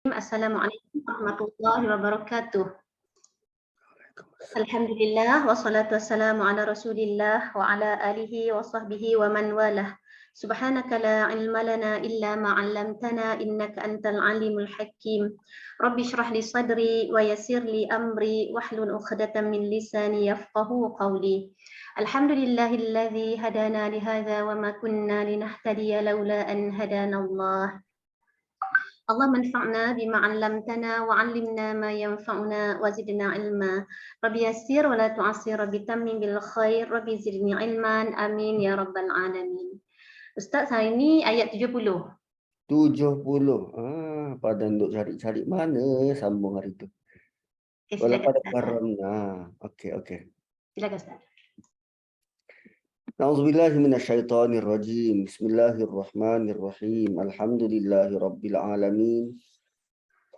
Assalamualaikum warahmatullahi wabarakatuh. Alhamdulillah wassalatu wassalamu ala Rasulillah wa ala alihi wa sahbihi wa man walah. Subhanaka la ilma lana illa ma 'allamtana innaka antal alimul hakim. Rabbi shrah li sadri wa yassir li amri wahlul 'uqdatam min lisani yafqahu qawli. Alhamdulillahilladzi hadana li hadza wa ma kunna linahtadiya laula an hadana Allah. اللهم انفعنا بما علمتنا وعلمنا ما ينفعنا وزدنا علما رب يسر ولا تعسر رب تمم بالخير رب زدني علما آمين يا رب العالمين. Ustaz, hari ini ayat 70. 70. Pada duk cari-cari mana sambung hari tu. Okay, Walaupun silakan Ustaz. karena. Okey. Silakan Ustaz. A'udzubillahi minasyaitonir rajim. Bismillahirrahmanirrahim. Alhamdulillahi rabbil alamin.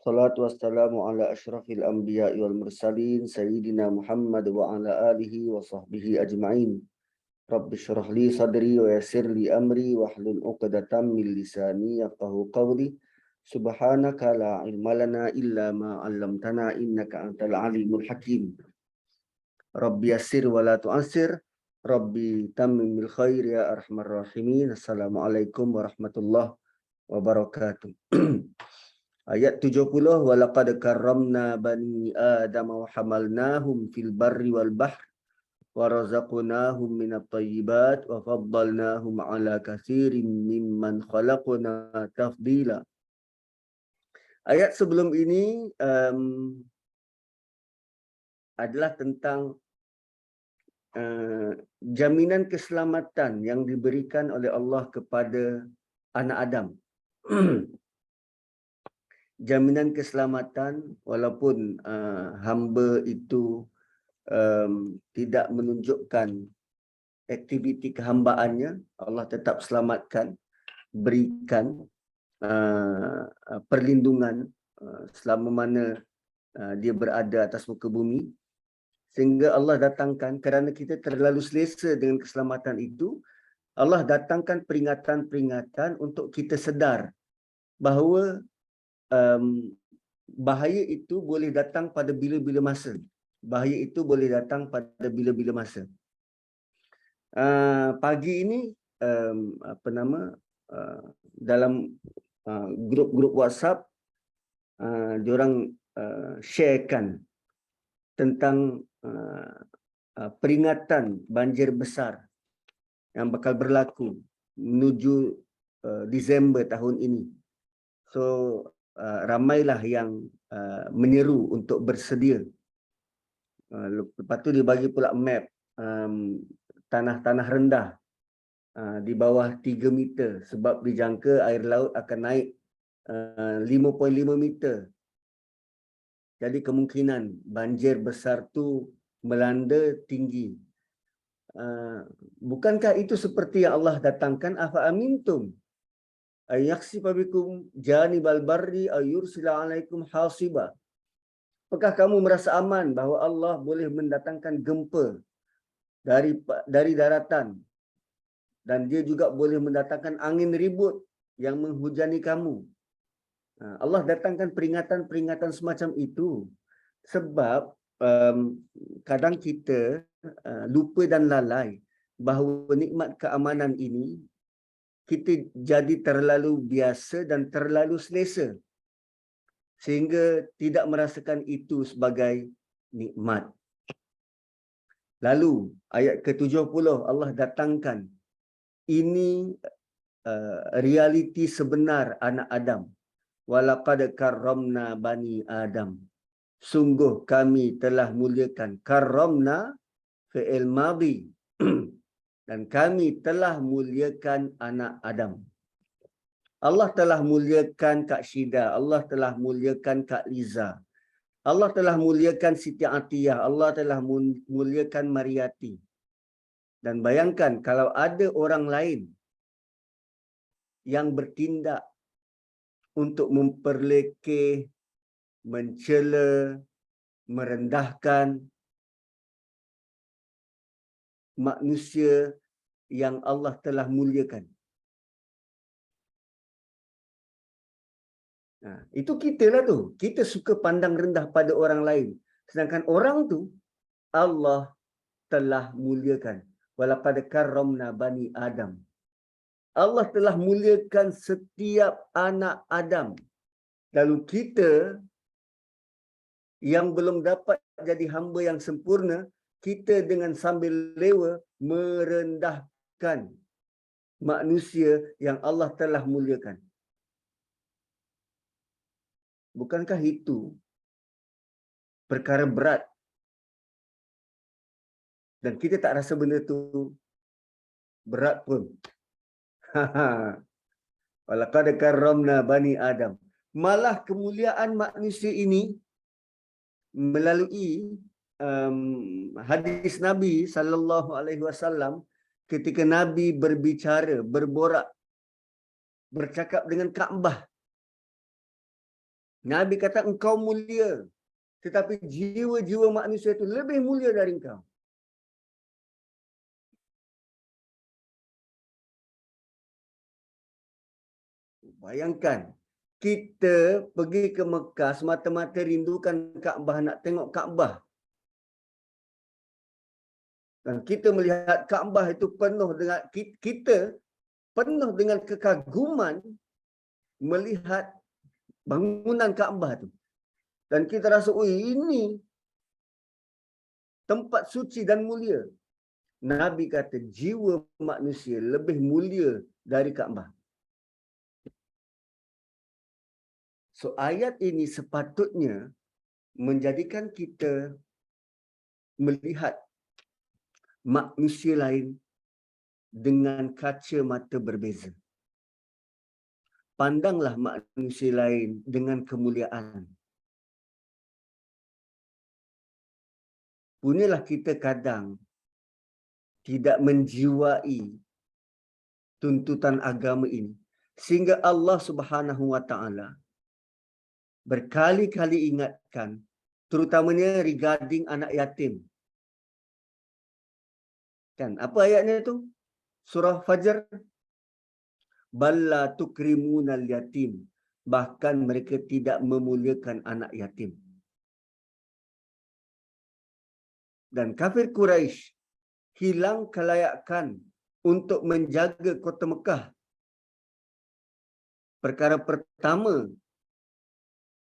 Salatu wassalamu ala asyrafil anbiya'i wal mursalin sayyidina Muhammad wa ala alihi wa sahbihi ajma'in. Rabbi shrah li sadri wa yassir li amri wahlul 'uqdatam min lisani yafqahu qawli. Subhanaka la ilma lana illa ma 'allamtana innaka antal alimul hakim. Rabbi yassir wa la tu'assir. Rabbi tammim bil khair ya arhamar rahimin. Assalamualaikum warahmatullahi wabarakatuh. Ayat 70. Wa laqad karramna bani Adam wa hamalnahum fil barri wal bahri wa razaqnahum minat thayyibat wa faddalnahum ala katsirin mimman khalaqna tafdila. Ayat sebelum ini adalah tentang jaminan keselamatan yang diberikan oleh Allah kepada anak Adam. Jaminan keselamatan walaupun hamba itu tidak menunjukkan aktiviti kehambaannya, Allah tetap selamatkan, berikan perlindungan selama mana dia berada atas muka bumi. Sehingga Allah datangkan, kerana kita terlalu selesa dengan keselamatan itu, Allah datangkan peringatan-peringatan untuk kita sedar bahawa bahaya itu boleh datang pada bila-bila masa. Bahaya itu boleh datang pada bila-bila masa. Pagi ini dalam grup-grup WhatsApp diorang sharekan tentang peringatan banjir besar yang bakal berlaku menuju Disember tahun ini. So ramailah yang menyeru untuk bersedia. Lepas tu dia bagi pula map tanah-tanah rendah di bawah 3 meter sebab dijangka air laut akan naik 5.5 meter. Jadi kemungkinan banjir besar tu melanda tinggi. Bukankah itu seperti yang Allah datangkan, afa amintum ayakhsifa bikum janibal barri ayursila alaikum hasiba. Apakah kamu merasa aman bahawa Allah boleh mendatangkan gempa dari daratan dan dia juga boleh mendatangkan angin ribut yang menghujani kamu? Allah datangkan peringatan-peringatan semacam itu sebab kadang kita lupa dan lalai bahawa nikmat keamanan ini kita jadi terlalu biasa dan terlalu selesa sehingga tidak merasakan itu sebagai nikmat. Lalu ayat ke-70 Allah datangkan ini realiti sebenar anak Adam. Walaqad karramna bani Adam. Sungguh kami telah muliakan. Karramna fi'il madhi. Dan kami telah muliakan anak Adam. Allah telah muliakan Kak Syida. Allah telah muliakan Kak Liza. Allah telah muliakan Siti Atiyah. Allah telah muliakan Mariati. Dan bayangkan kalau ada orang lain yang bertindak untuk memperlekeh, mencela, merendahkan manusia yang Allah telah muliakan. Itu kita lah tu. Kita suka pandang rendah pada orang lain. Sedangkan orang tu Allah telah muliakan. Walaqad karramna bani Adam. Allah telah muliakan setiap anak Adam. Lalu kita yang belum dapat jadi hamba yang sempurna, kita dengan sambil lewa merendahkan manusia yang Allah telah muliakan. Bukankah itu perkara berat? Dan kita tak rasa benda tu berat pun. Walaqad karramna bani Adam. Malah kemuliaan manusia ini melalui hadis Nabi SAW ketika Nabi berbicara, berborak, bercakap dengan Kaabah. Nabi kata engkau mulia, tetapi jiwa-jiwa manusia itu lebih mulia dari engkau. Bayangkan, kita pergi ke Mekah semata-mata rindukan Kaabah, nak tengok Kaabah. Dan kita melihat Kaabah itu penuh dengan, kita penuh dengan kekaguman melihat bangunan Kaabah tu. Dan kita rasa, oh ini tempat suci dan mulia. Nabi kata jiwa manusia lebih mulia dari Kaabah. So ayat ini sepatutnya menjadikan kita melihat manusia lain dengan kaca mata berbeza. Pandanglah manusia lain dengan kemuliaan. Punyalah kita kadang tidak menjiwai tuntutan agama ini. Sehingga Allah Subhanahu Wa Taala berkali-kali ingatkan, terutamanya regarding anak yatim. Kan, apa ayatnya itu? Surah Fajr. Balla tukrimunal yatim. Bahkan mereka tidak memuliakan anak yatim. Dan kafir Quraisy hilang kelayakan untuk menjaga kota Mekah. Perkara pertama,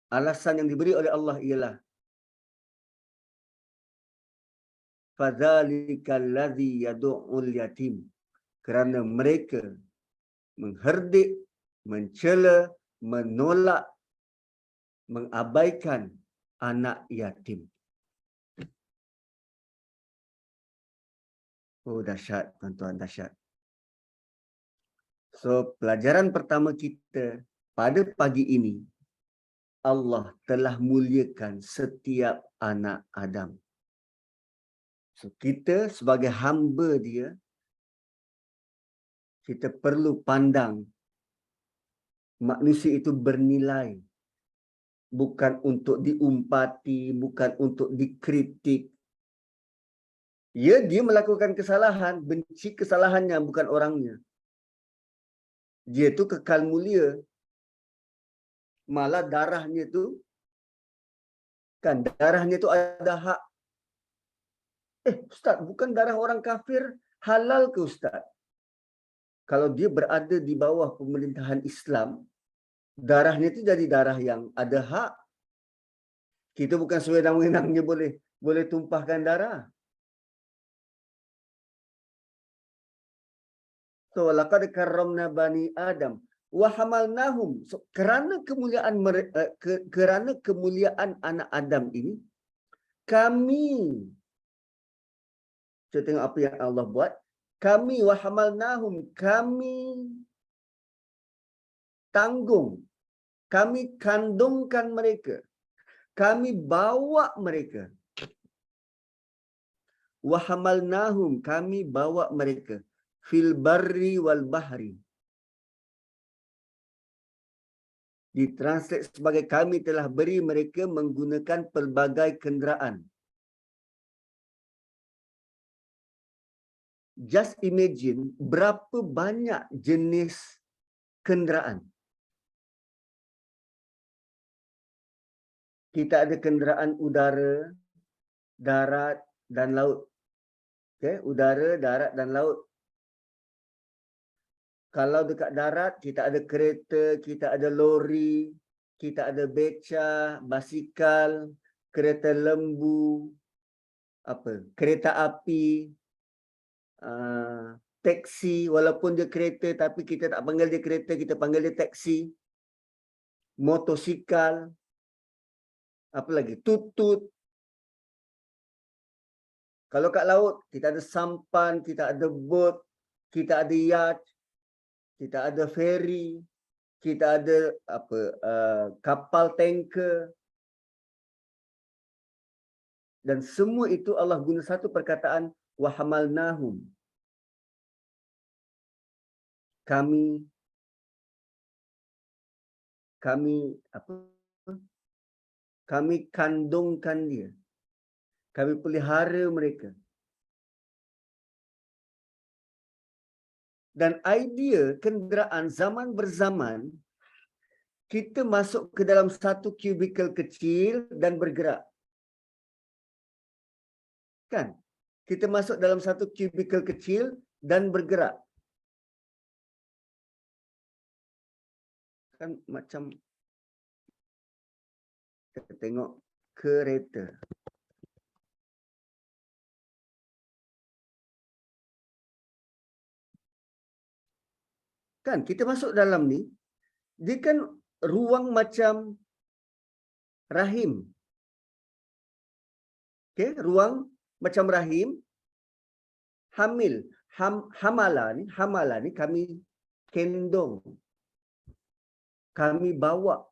alasan yang diberi oleh Allah ialah fadzalikal ladzi yad'ul yatim. Kerana mereka mengherdik, mencela, menolak, mengabaikan anak yatim. Oh dahsyat, tuan-tuan, dahsyat. So, pelajaran pertama kita pada pagi ini, Allah telah muliakan setiap anak Adam. So, kita sebagai hamba dia, kita perlu pandang manusia itu bernilai. Bukan untuk diumpati, bukan untuk dikritik. Ya, dia melakukan kesalahan, benci kesalahannya, bukan orangnya. Dia itu kekal mulia. Malah darahnya tu, kan darahnya tu ada hak. Ustaz, bukan darah orang kafir halal ke Ustaz? Kalau dia berada di bawah pemerintahan Islam, darahnya itu jadi darah yang ada hak. Kita bukan sewenang-wenangnya boleh tumpahkan darah. So, laqad karramna bani Adam wa hamalnahum. So, kerana kemuliaan anak Adam ini, kami, kita tengok apa yang Allah buat. Kami wa hamalnahum, kami tanggung, kami kandungkan mereka, kami bawa mereka. Wa hamalnahum, kami bawa mereka fil barri wal bahri. Ditranslate sebagai kami telah beri mereka menggunakan pelbagai kenderaan. Just imagine berapa banyak jenis kenderaan. kita ada kenderaan udara, darat dan laut. Okey, udara, darat dan laut. Kalau dekat darat, kita ada kereta, kita ada lori, kita ada beca, basikal, kereta lembu, kereta api, teksi. Walaupun dia kereta, tapi kita tak panggil dia kereta, kita panggil dia teksi. Motosikal, apa lagi? Tutut. Kalau kat laut, kita ada sampan, kita ada boat, kita ada yacht, kita ada ferry, kita ada kapal tanker. Dan semua itu Allah guna satu perkataan wa hamalnahum. Kami kandungkan dia. Kami pelihara mereka. Dan idea kenderaan zaman berzaman, kita masuk ke dalam satu kubikel kecil dan bergerak. Kan? Kita masuk dalam satu kubikel kecil dan bergerak. Kan macam kita tengok kereta. Kan kita masuk dalam ni, dia kan ruang macam rahim. Okey, ruang macam rahim. Hamil, hamala ni kami kendong. Kami bawa.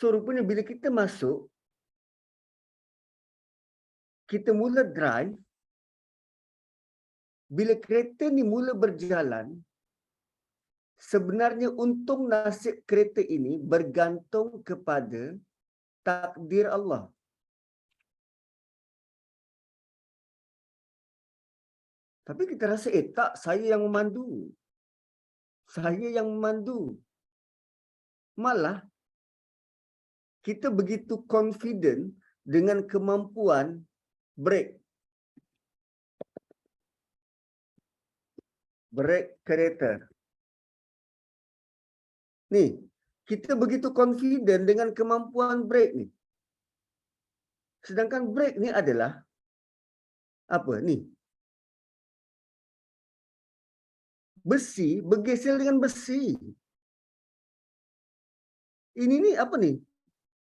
So rupanya bila kita masuk, kita mula drive. Bila kereta ni mula berjalan, sebenarnya untung nasib kereta ini bergantung kepada takdir Allah. Tapi kita rasa, tak, saya yang memandu. Saya yang memandu. Malah, kita begitu confident dengan kemampuan brake. Brake kereta. Ni, kita begitu confident dengan kemampuan brake ni. Sedangkan brake ni adalah apa ni? Besi bergeser dengan besi. Ini ni apa ni?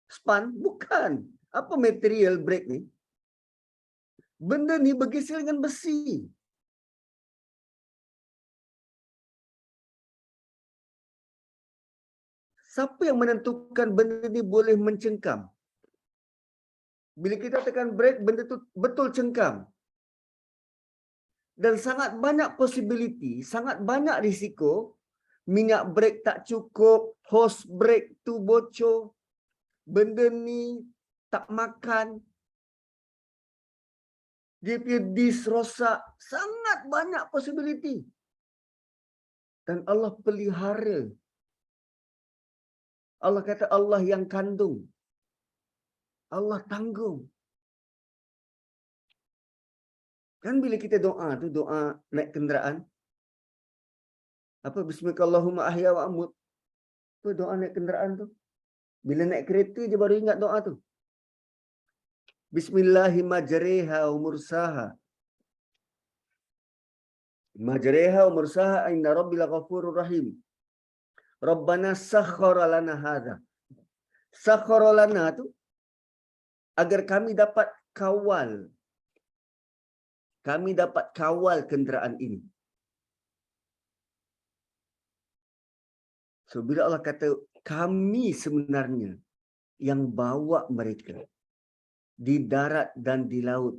Span? Bukan. Apa material brake ni? Benda ni bergeser dengan besi. Siapa yang menentukan benda ni boleh mencengkam? Bila kita tekan brake, benda tu betul cengkam. Dan sangat banyak possibility, sangat banyak risiko. Minyak brake tak cukup, hose brake tu bocor, benda ni tak makan, dia punya disk rosak. Sangat banyak possibility. Dan Allah pelihara. Allah kata Allah yang kandung. Allah tanggung. Kan bila kita doa tu, doa naik kenderaan, apa bismillahirrahmanirrahim ahya wa amut. Apa doa naik kenderaan tu? Bila naik kereta je baru ingat doa tu. Bismillahi majriha wa mursaha. Majriha wa mursaha inna rabbil ghafurur rahim. Rabbana sakhkhara lana hadha. Sakhkhara lana tu agar kami dapat kawal. Kami dapat kawal kenderaan ini. So bila Allah kata kami sebenarnya yang bawa mereka di darat dan di laut.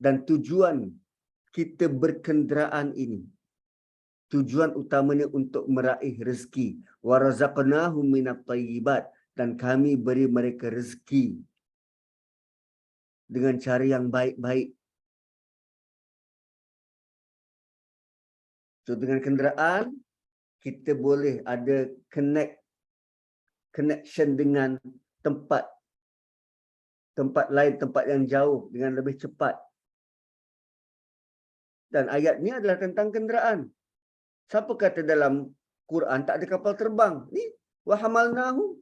Dan tujuan kita berkenderaan ini, tujuan utamanya untuk meraih rezeki. Wa razaqnahum minat thayyibat, dan kami beri mereka rezeki dengan cara yang baik-baik. So dengan kenderaan kita boleh ada connect connection dengan tempat lain, tempat yang jauh dengan lebih cepat. Dan ayat ni adalah tentang kenderaan. Siapa kata dalam Quran tak ada kapal terbang? Ni wa hamalnahum.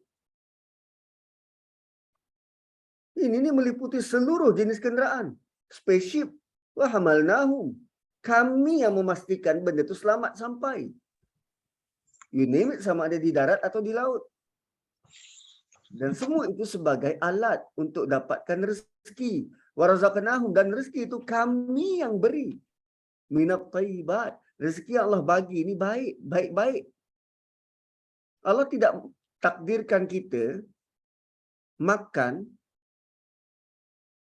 Ini meliputi seluruh jenis kenderaan. Spaceship. Wa hamalnahum. Kami yang memastikan benda itu selamat sampai. You name it, sama ada di darat atau di laut. Dan semua itu sebagai alat untuk dapatkan rezeki. Wa razaqnahum, dan rezeki itu kami yang beri. Minat thayyibat. Rezeki yang Allah bagi ini baik-baik. Allah tidak takdirkan kita makan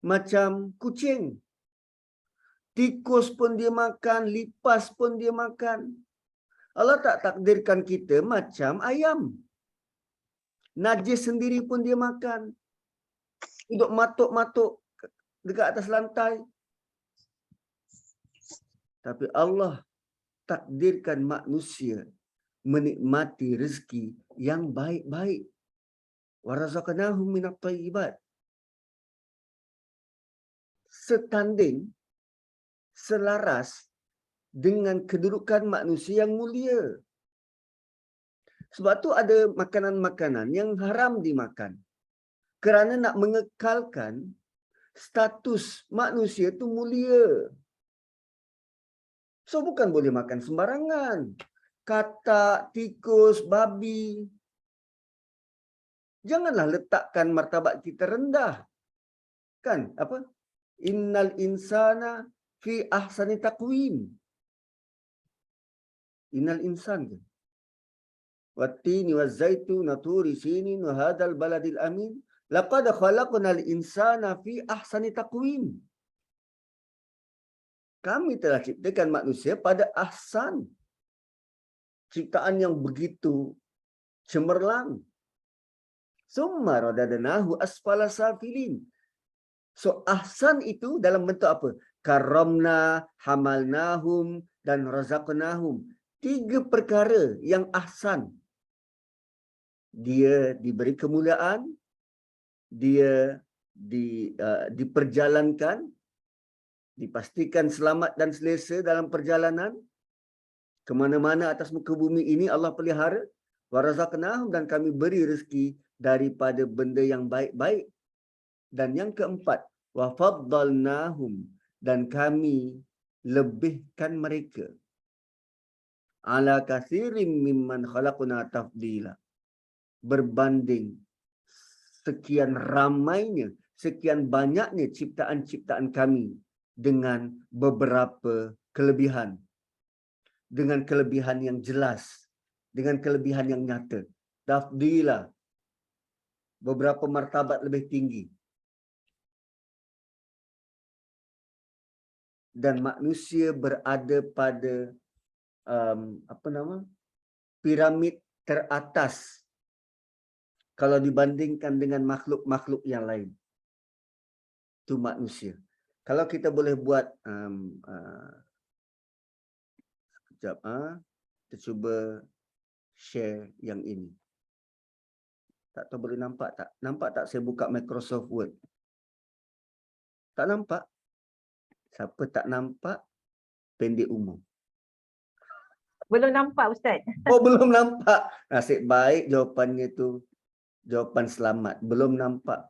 macam kucing. Tikus pun dia makan, lipas pun dia makan. Allah tak takdirkan kita macam ayam. Najis sendiri pun dia makan. Duduk matuk-matuk dekat atas lantai. Tapi Allah takdirkan manusia menikmati rezeki yang baik-baik. Wa razaqnahum minat thayyibat. Setanding, selaras dengan kedudukan manusia yang mulia. Sebab tu ada makanan-makanan yang haram dimakan. Kerana nak mengekalkan status manusia tu mulia. So bukan boleh makan sembarangan. Katak, tikus, babi. Janganlah letakkan martabat kita rendah. Kan? Apa? Innal insana fi ahsani taqwim. Innal insan ke? Wattini wazzaitun turi sinin wa hadzal baladil amin. Laqad khalaqnal insana fi ahsani taqwim. Kami telah ciptakan manusia pada ahsan. Ciptaan yang begitu cemerlang. Summa radadnahu asfala safilin. So ahsan itu dalam bentuk apa? Karamna, hamalnahum dan razaqnahum. 3 perkara yang ahsan. Dia diberi kemuliaan, dia diperjalankan, dipastikan selamat dan selesa dalam perjalanan. Kemana-mana atas muka bumi ini Allah pelihara. Wa razaqnahum, dan kami beri rezeki daripada benda yang baik-baik. Dan yang keempat, wa faddalnahum, dan kami lebihkan mereka ala katsirin mimman khalaqna tafdila, berbanding sekian ramainya, sekian banyaknya ciptaan-ciptaan kami dengan beberapa kelebihan. Dengan kelebihan yang jelas, dengan kelebihan yang nyata. Tafdila, beberapa martabat lebih tinggi. Dan manusia berada pada piramid teratas kalau dibandingkan dengan makhluk-makhluk yang lain. Itu manusia. Kalau kita boleh buat sekejap, kita cuba share yang ini. Tak tahu boleh nampak tak? Nampak tak saya buka Microsoft Word? Tak nampak? Siapa tak nampak, pendek umur. Belum nampak Ustaz. Oh, belum nampak. Nasib baik jawapannya tu jawapan selamat. Belum nampak.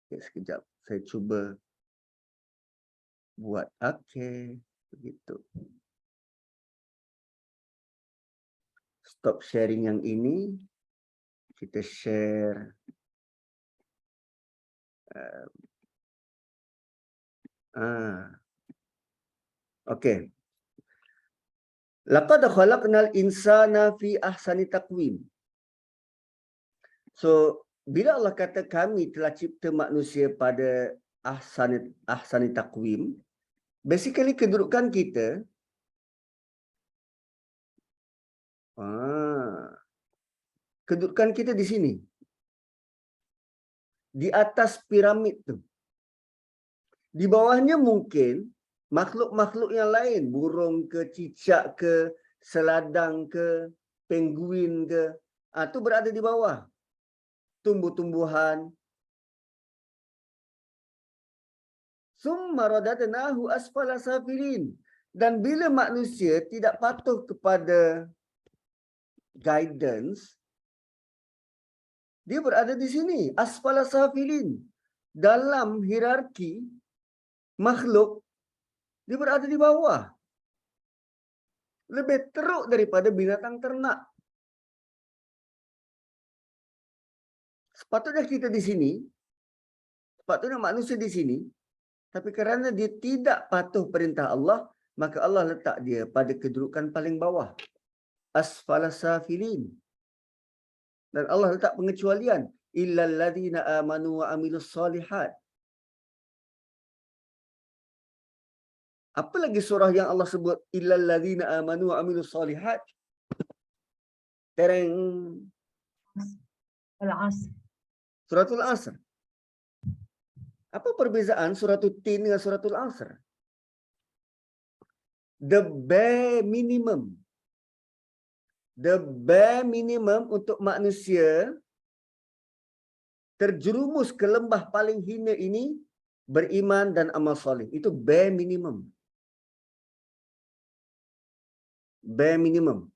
Okay, sekejap. Saya cuba buat. Okey. Begitu. Stop sharing yang ini. Kita share. Okey. Laqad khalaqnal insana fi ahsani taqwim. So, bila Allah kata kami telah cipta manusia pada ahsani taqwim, basically kedudukan kita kedudukan kita di sini. Di atas piramid tu. Di bawahnya mungkin makhluk-makhluk yang lain, burung ke, cicak ke, seladang ke, penguin ke, Itu berada di bawah. Tumbuh-tumbuhan. Summa radadnahu asfala safilin. Dan bila manusia tidak patuh kepada guidance, dia berada di sini, asfala safilin. Dalam hierarki makhluk, dia berada di bawah. Lebih teruk daripada binatang ternak. Sepatutnya kita di sini, sepatutnya manusia di sini, tapi kerana dia tidak patuh perintah Allah, maka Allah letak dia pada kedudukan paling bawah. Asfala safilin. Dan Allah letak pengecualian. Illal ladzina amanu wa amilus solihat. Apa lagi surah yang Allah sebut? Illal ladzina amanu wa amilus solihat. Tereng. Al-Asr. Suratul Asr. Apa perbezaan suratul Tin dengan suratul Asr? The bare minimum. The bare minimum untuk manusia terjerumus ke lembah paling hina ini beriman dan amal soleh. Itu bare minimum. Bare minimum.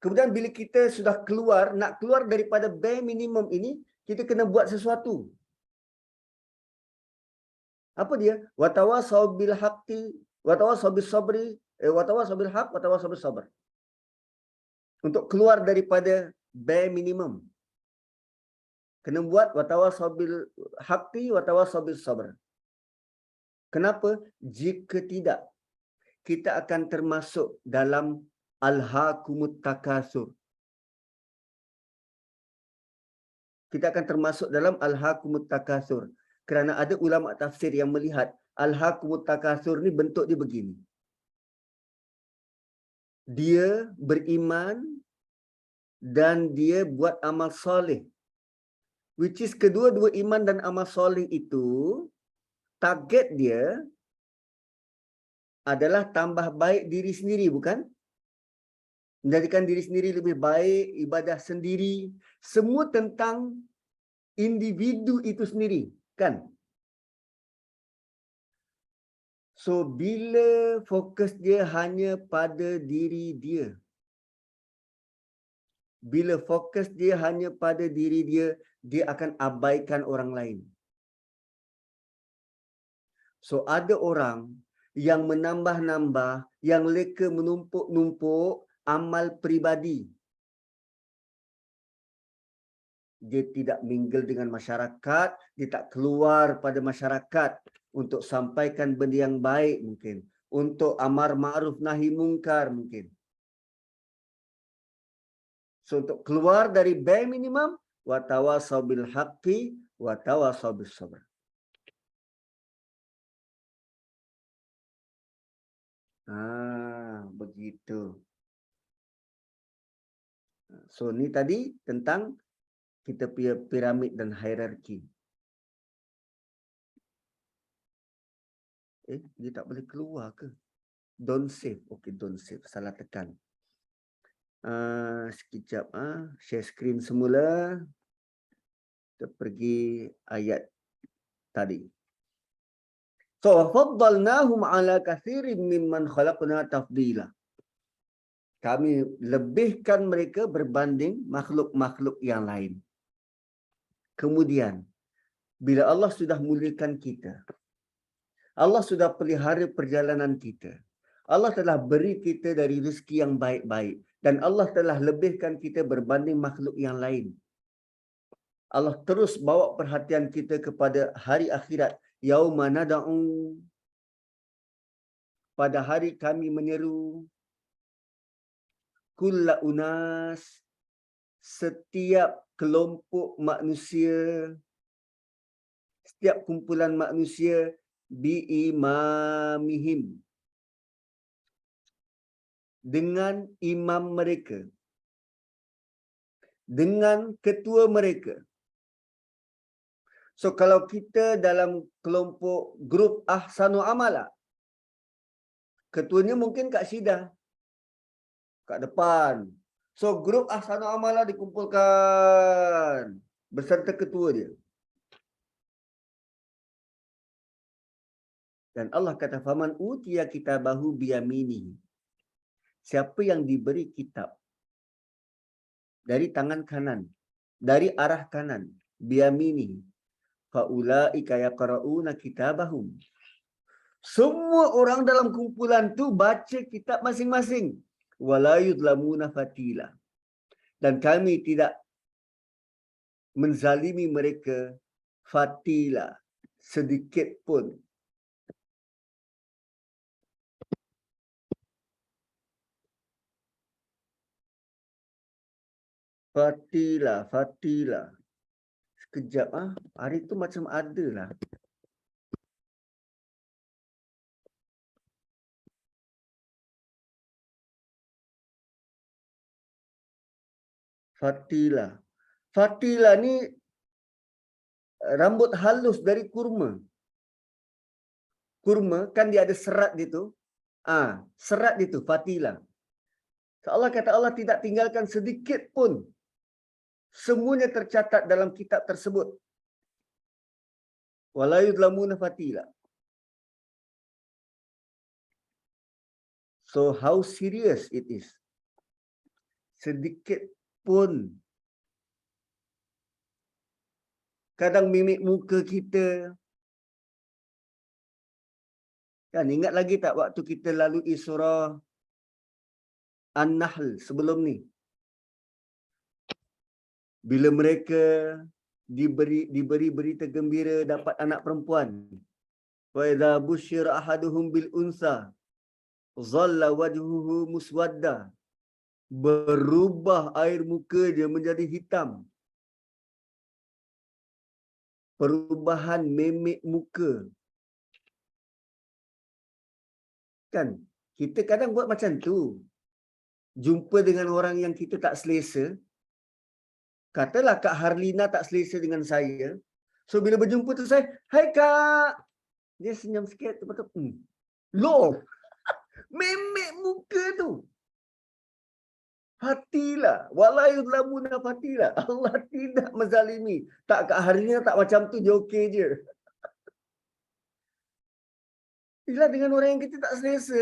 Kemudian bila kita sudah keluar, nak keluar daripada bare minimum ini, kita kena buat sesuatu. Apa dia? Watawasau bil haqqi, watawasau bis sabri, watawasau bil haqq, watawasau bis sabr. Untuk keluar daripada bare minimum. Kena buat watawasau bil haqqi, watawasau bis sabr. Kenapa? Jika tidak, kita akan termasuk dalam alhaakumut takasur. Kita akan termasuk dalam alhaakumut takasur. Kerana ada ulama tafsir yang melihat alhaakumut takasur ni bentuk dia begini. Dia beriman dan dia buat amal soleh. Which is kedua-dua iman dan amal soleh itu, target dia adalah tambah baik diri sendiri, bukan? Menjadikan diri sendiri lebih baik, ibadah sendiri. Semua tentang individu itu sendiri, kan? So, bila fokus dia hanya pada diri dia, bila fokus dia hanya pada diri dia, dia akan abaikan orang lain. So, ada orang yang menambah-nambah, yang leka menumpuk-numpuk amal peribadi. Dia tidak mingle dengan masyarakat, dia tak keluar pada masyarakat untuk sampaikan benda yang baik mungkin, untuk amar ma'ruf nahi mungkar mungkin. So, untuk keluar dari bare minimum, wa tawasau bil haqqi wa tawasau bis sabr. Begitu. So, ni tadi tentang kita punya piramid dan hierarki. Dia tak boleh keluar ke? Don't save. Okay, don't save. Salah tekan. Sekejap. Share screen semula. Kita pergi ayat tadi. So, faddalnahum ala kathirin mimman khalaqna tafdila. Kami lebihkan mereka berbanding makhluk-makhluk yang lain. Kemudian, bila Allah sudah muliakan kita, Allah sudah pelihara perjalanan kita, Allah telah beri kita dari rezeki yang baik-baik, dan Allah telah lebihkan kita berbanding makhluk yang lain. Allah terus bawa perhatian kita kepada hari akhirat. Yauma nada'u, pada hari kami menyeru kulla unas, setiap kelompok manusia, setiap kumpulan manusia, biimamihim, dengan imam mereka, dengan ketua mereka. So, kalau kita dalam kelompok grup Ahsanu Amala, ketuanya mungkin Kak Syida, kat depan. So grup Ahsanul Amalah dikumpulkan beserta ketua dia. Dan Allah kata faman utiya kitabahu biyaminihi. Siapa yang diberi kitab dari tangan kanan, dari arah kanan, biyaminihi, faulaika yaqra'una kitabahum. Semua orang dalam kumpulan tu baca kitab masing-masing. Wala yudlamuna fatila. Dan kami tidak menzalimi mereka fatila sedikit pun. Fatila. Sekejap hari tu macam ada lah. Fatila ni rambut halus dari kurma. Kurma kan dia ada serat dia tu. Serat dia tu fatila. Allah kata Allah tidak tinggalkan sedikit pun. Semuanya tercatat dalam kitab tersebut. Wala yudlamuna fatila. So how serious it is? Sedikit pun. Kadang mimik muka kita. Kan ingat lagi tak waktu kita lalui surah An-Nahl sebelum ni? Bila mereka diberi berita gembira dapat anak perempuan. Wa idza busyira ahaduhum bil unsa dhalla wajhuhu muswadda. Berubah air muka dia menjadi hitam. Perubahan memek muka. Kan? Kita kadang buat macam tu. Jumpa dengan orang yang kita tak selesa. Katalah Kak Harlina tak selesa dengan saya. So bila berjumpa tu saya, "Hai Kak." Dia senyum sikit. Lepas tu, loh. Memek muka tu. Fatila. Wala yudlamuna fatila. Allah tidak menzalimi. Tak Kak Harlina tak macam tu, dia okey je. Bila dengan orang yang kita tak selesa.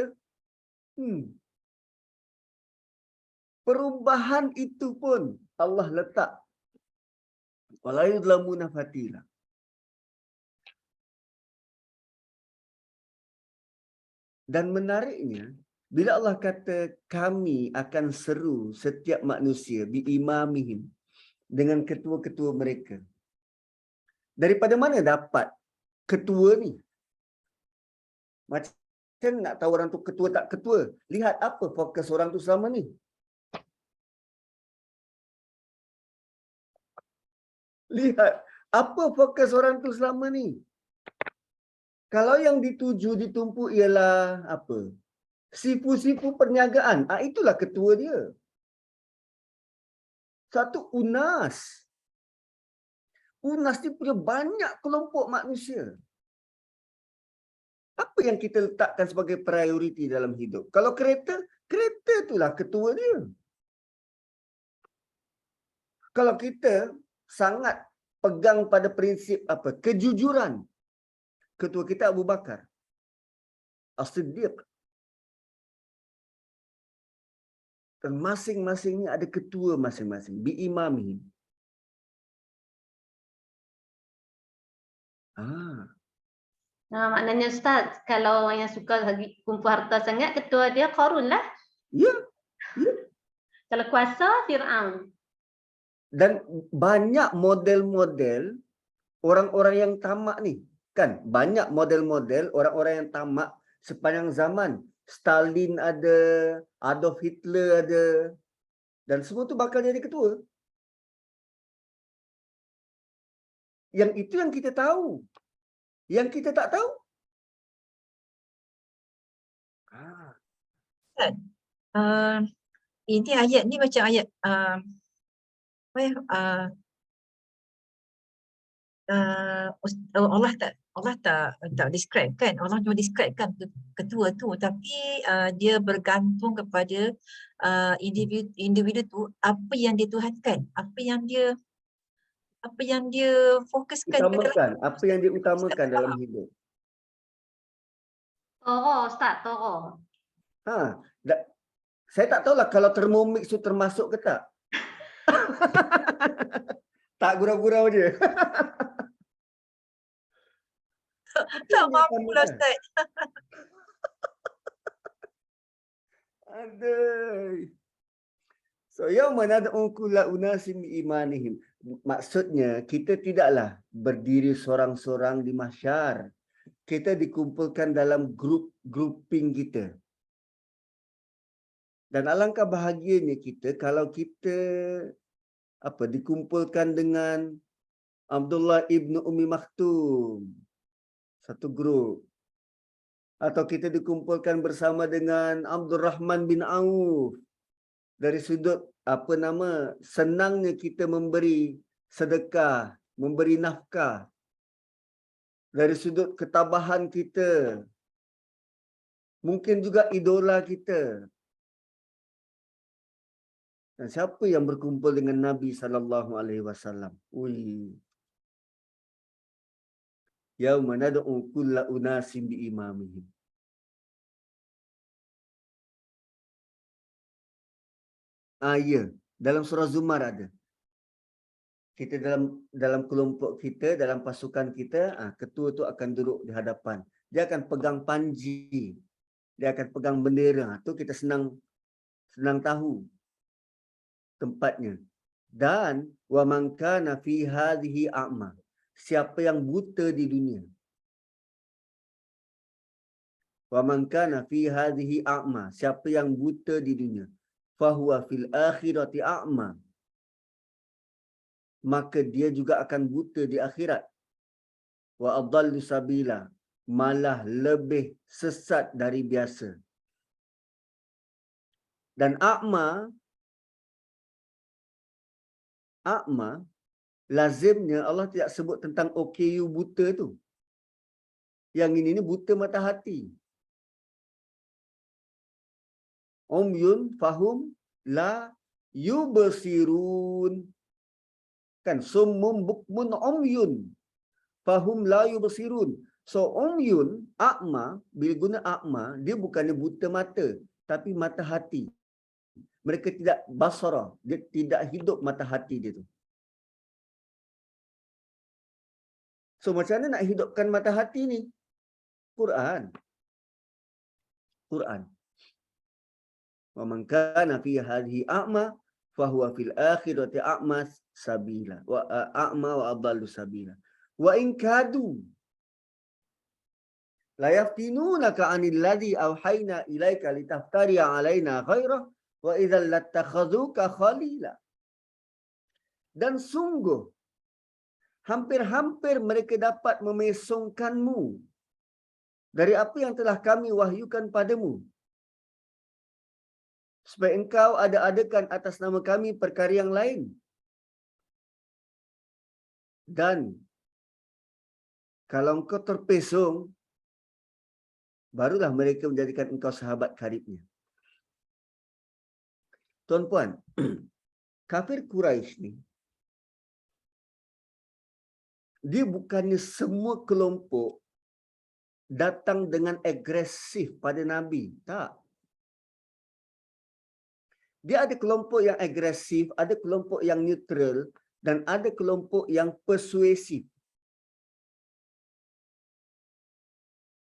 Perubahan itu pun Allah letak. Wala yudlamuna fatila. Dan menariknya, bila Allah kata kami akan seru setiap manusia biimamihim, dengan ketua-ketua mereka. Daripada mana dapat ketua ni? Macam nak tahu orang tu ketua tak ketua? Lihat apa fokus orang tu selama ni. Lihat apa fokus orang tu selama ni. Kalau yang dituju ditumpu ialah apa? Sifu-sifu perniagaan. Itulah ketua dia. Satu UNAS. UNAS ni punya banyak kelompok manusia. Apa yang kita letakkan sebagai prioriti dalam hidup? Kalau kereta, kereta itulah ketua dia. Kalau kita sangat pegang pada prinsip apa? Kejujuran. Ketua kita Abu Bakar As-Siddiq. Dan masing-masingnya ada ketua masing-masing. Biimamihim. Maknanya Ustaz, kalau orang yang suka kumpul harta sangat, ketua dia Qarun lah. Ya. Kalau kuasa, Fir'aun. Dan banyak model-model orang-orang yang tamak ni. Kan? Banyak model-model orang-orang yang tamak sepanjang zaman. Stalin ada, Adolf Hitler ada. Dan semua tu bakal jadi ketua. Yang itu yang kita tahu. Yang kita tak tahu. Ini ayat ni macam ayat Allah tak describe kan. Allah cuma describe kan ketua tu, tapi dia bergantung kepada individu tu apa yang dia tuhankan, apa yang dia fokuskan ke dalam Utamakan. Apa yang dia Kita utamakan tak dalam faham. hidup. Toro Ustaz, toro. Saya tak tahulah kalau Thermomix itu termasuk ke tak. Tak gurau-gurau je. Tak Yang mampu lah diutamakan. Ustaz. Aduh. So, yauma nad'u kulla unasim imanihim. Maksudnya, kita tidaklah berdiri seorang-seorang di mahsyar. Kita dikumpulkan dalam grouping kita. Dan alangkah bahagianya kita kalau kita dikumpulkan dengan Abdullah ibnu Ummi Maktum. Satu grup. Atau kita dikumpulkan bersama dengan Abdul Rahman bin Auf. Dari sudut senangnya kita memberi sedekah, memberi nafkah. Dari sudut ketabahan kita. Mungkin juga idola kita. Dan siapa yang berkumpul dengan Nabi SAW? Ui. Yauma nad'u kulla unasim biimamihim. Ya, dalam surah Zumar ada. Kita dalam kelompok kita, dalam pasukan kita, ketua tu akan duduk di hadapan. Dia akan pegang panji. Dia akan pegang bendera. Tu kita senang tahu tempatnya. Dan wa man kana fi hadhihi a'ma. Siapa yang buta di dunia. Wa man kana fi hadhihi a'ma. Siapa yang buta di dunia. Fahuwa fil akhirati a'ma. Maka dia juga akan buta di akhirat. Wa adallu sabila. Malah lebih sesat dari biasa. Dan a'ma, lazimnya Allah tidak sebut tentang OKU buta tu. Yang ini buta mata hati. Umyun fahum la yubsirun. Kan summum bukmun umyun fahum la yubsirun. So umyun, a'ma, bila guna a'ma, dia bukannya buta mata, tapi mata hati. Mereka tidak basara, dia tidak hidup mata hati dia tu. So macam mana nak hidupkan mata hati ni? Quran. Wa man kana fi hadhihi a'ma fahuwa fil akhirati a'ma sabila wa a'ma wa adallu sabila. Wa in kadu la yaftinunaka 'anil ladzi awhayna ilaika litaftari 'alaina ghairah wa idzal lattakhazuka khalila. Dan sungguh hampir-hampir mereka dapat memesongkanmu dari apa yang telah kami wahyukan padamu, supaya engkau ada-adakan atas nama kami perkara yang lain. Dan kalau engkau terpesong, barulah mereka menjadikan engkau sahabat karibnya. Tuan-puan, kafir Quraisy ni, dia bukannya semua kelompok datang dengan agresif pada Nabi. Tak. Dia ada kelompok yang agresif, ada kelompok yang neutral, dan ada kelompok yang persuasif.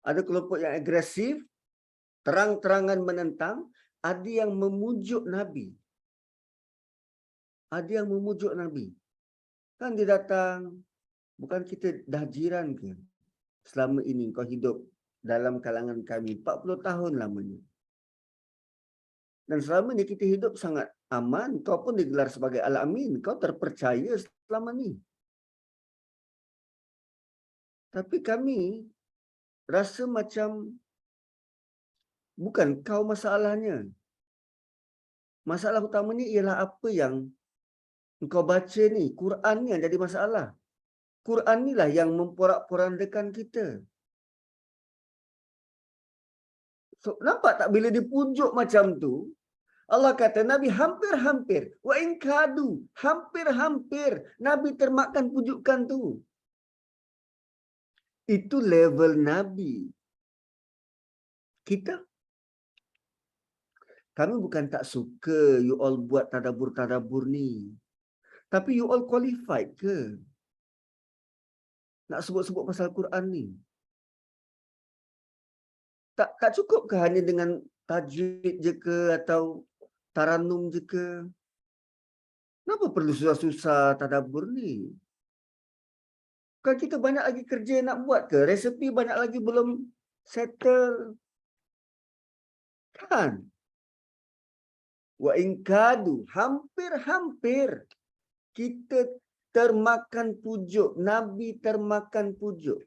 Ada kelompok yang agresif, terang-terangan menentang, ada yang memujuk Nabi. Ada yang memujuk Nabi. Kan dia datang, bukan kita dah jiran ke? Selama ini kau hidup dalam kalangan kami 40 tahun lamanya. Dan selama ni kita hidup sangat aman. Kau pun digelar sebagai Al-Amin. Kau terpercaya selama ni. Tapi kami rasa macam bukan kau masalahnya. Masalah utama ni ialah apa yang kau baca ni. Quran ni yang jadi masalah. Quran ni lah yang memporak-porandakan kita. So, nampak tak bila dipujuk macam tu, Allah kata Nabi hampir-hampir. Wa in kadu. Hampir-hampir. Nabi termakan pujukan tu. Itu level Nabi. Kita. Kami bukan tak suka you all buat tadabbur-tadabbur ni. Tapi you all qualified ke? Nak sebut-sebut pasal Quran ni? Tak cukup ke hanya dengan tajwid je ke atau taranum je ke? Kenapa perlu susah-susah tadabbur ni? Kan kita banyak lagi kerja nak buat ke? Resepi banyak lagi belum settle. Kan? Wa in kadu. Hampir-hampir. Kita termakan pujuk. Nabi termakan pujuk.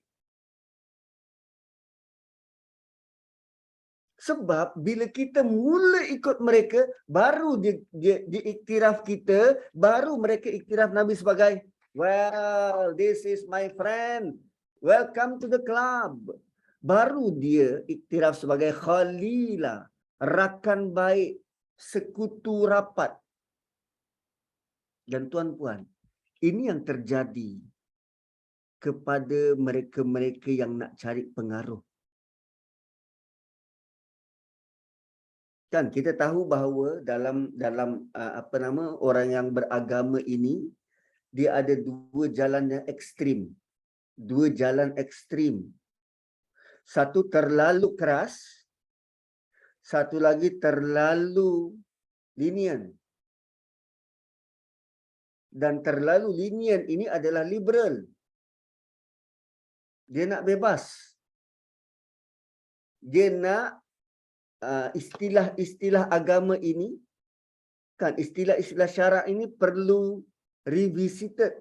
Sebab bila kita mula ikut mereka, baru diiktiraf kita, baru mereka iktiraf Nabi sebagai, well, this is my friend. Welcome to the club. Baru dia iktiraf sebagai khalilah, rakan baik, sekutu rapat. Dan tuan-puan, ini yang terjadi kepada mereka-mereka yang nak cari pengaruh. Kan kita tahu bahawa dalam orang yang beragama ini, dia ada dua jalan yang ekstrim. Dua jalan ekstrim. Satu terlalu keras, satu lagi terlalu lenient. Dan terlalu lenient ini adalah liberal. Dia nak bebas. Dia nak istilah-istilah agama ini, kan istilah-istilah syarak ini perlu revisited.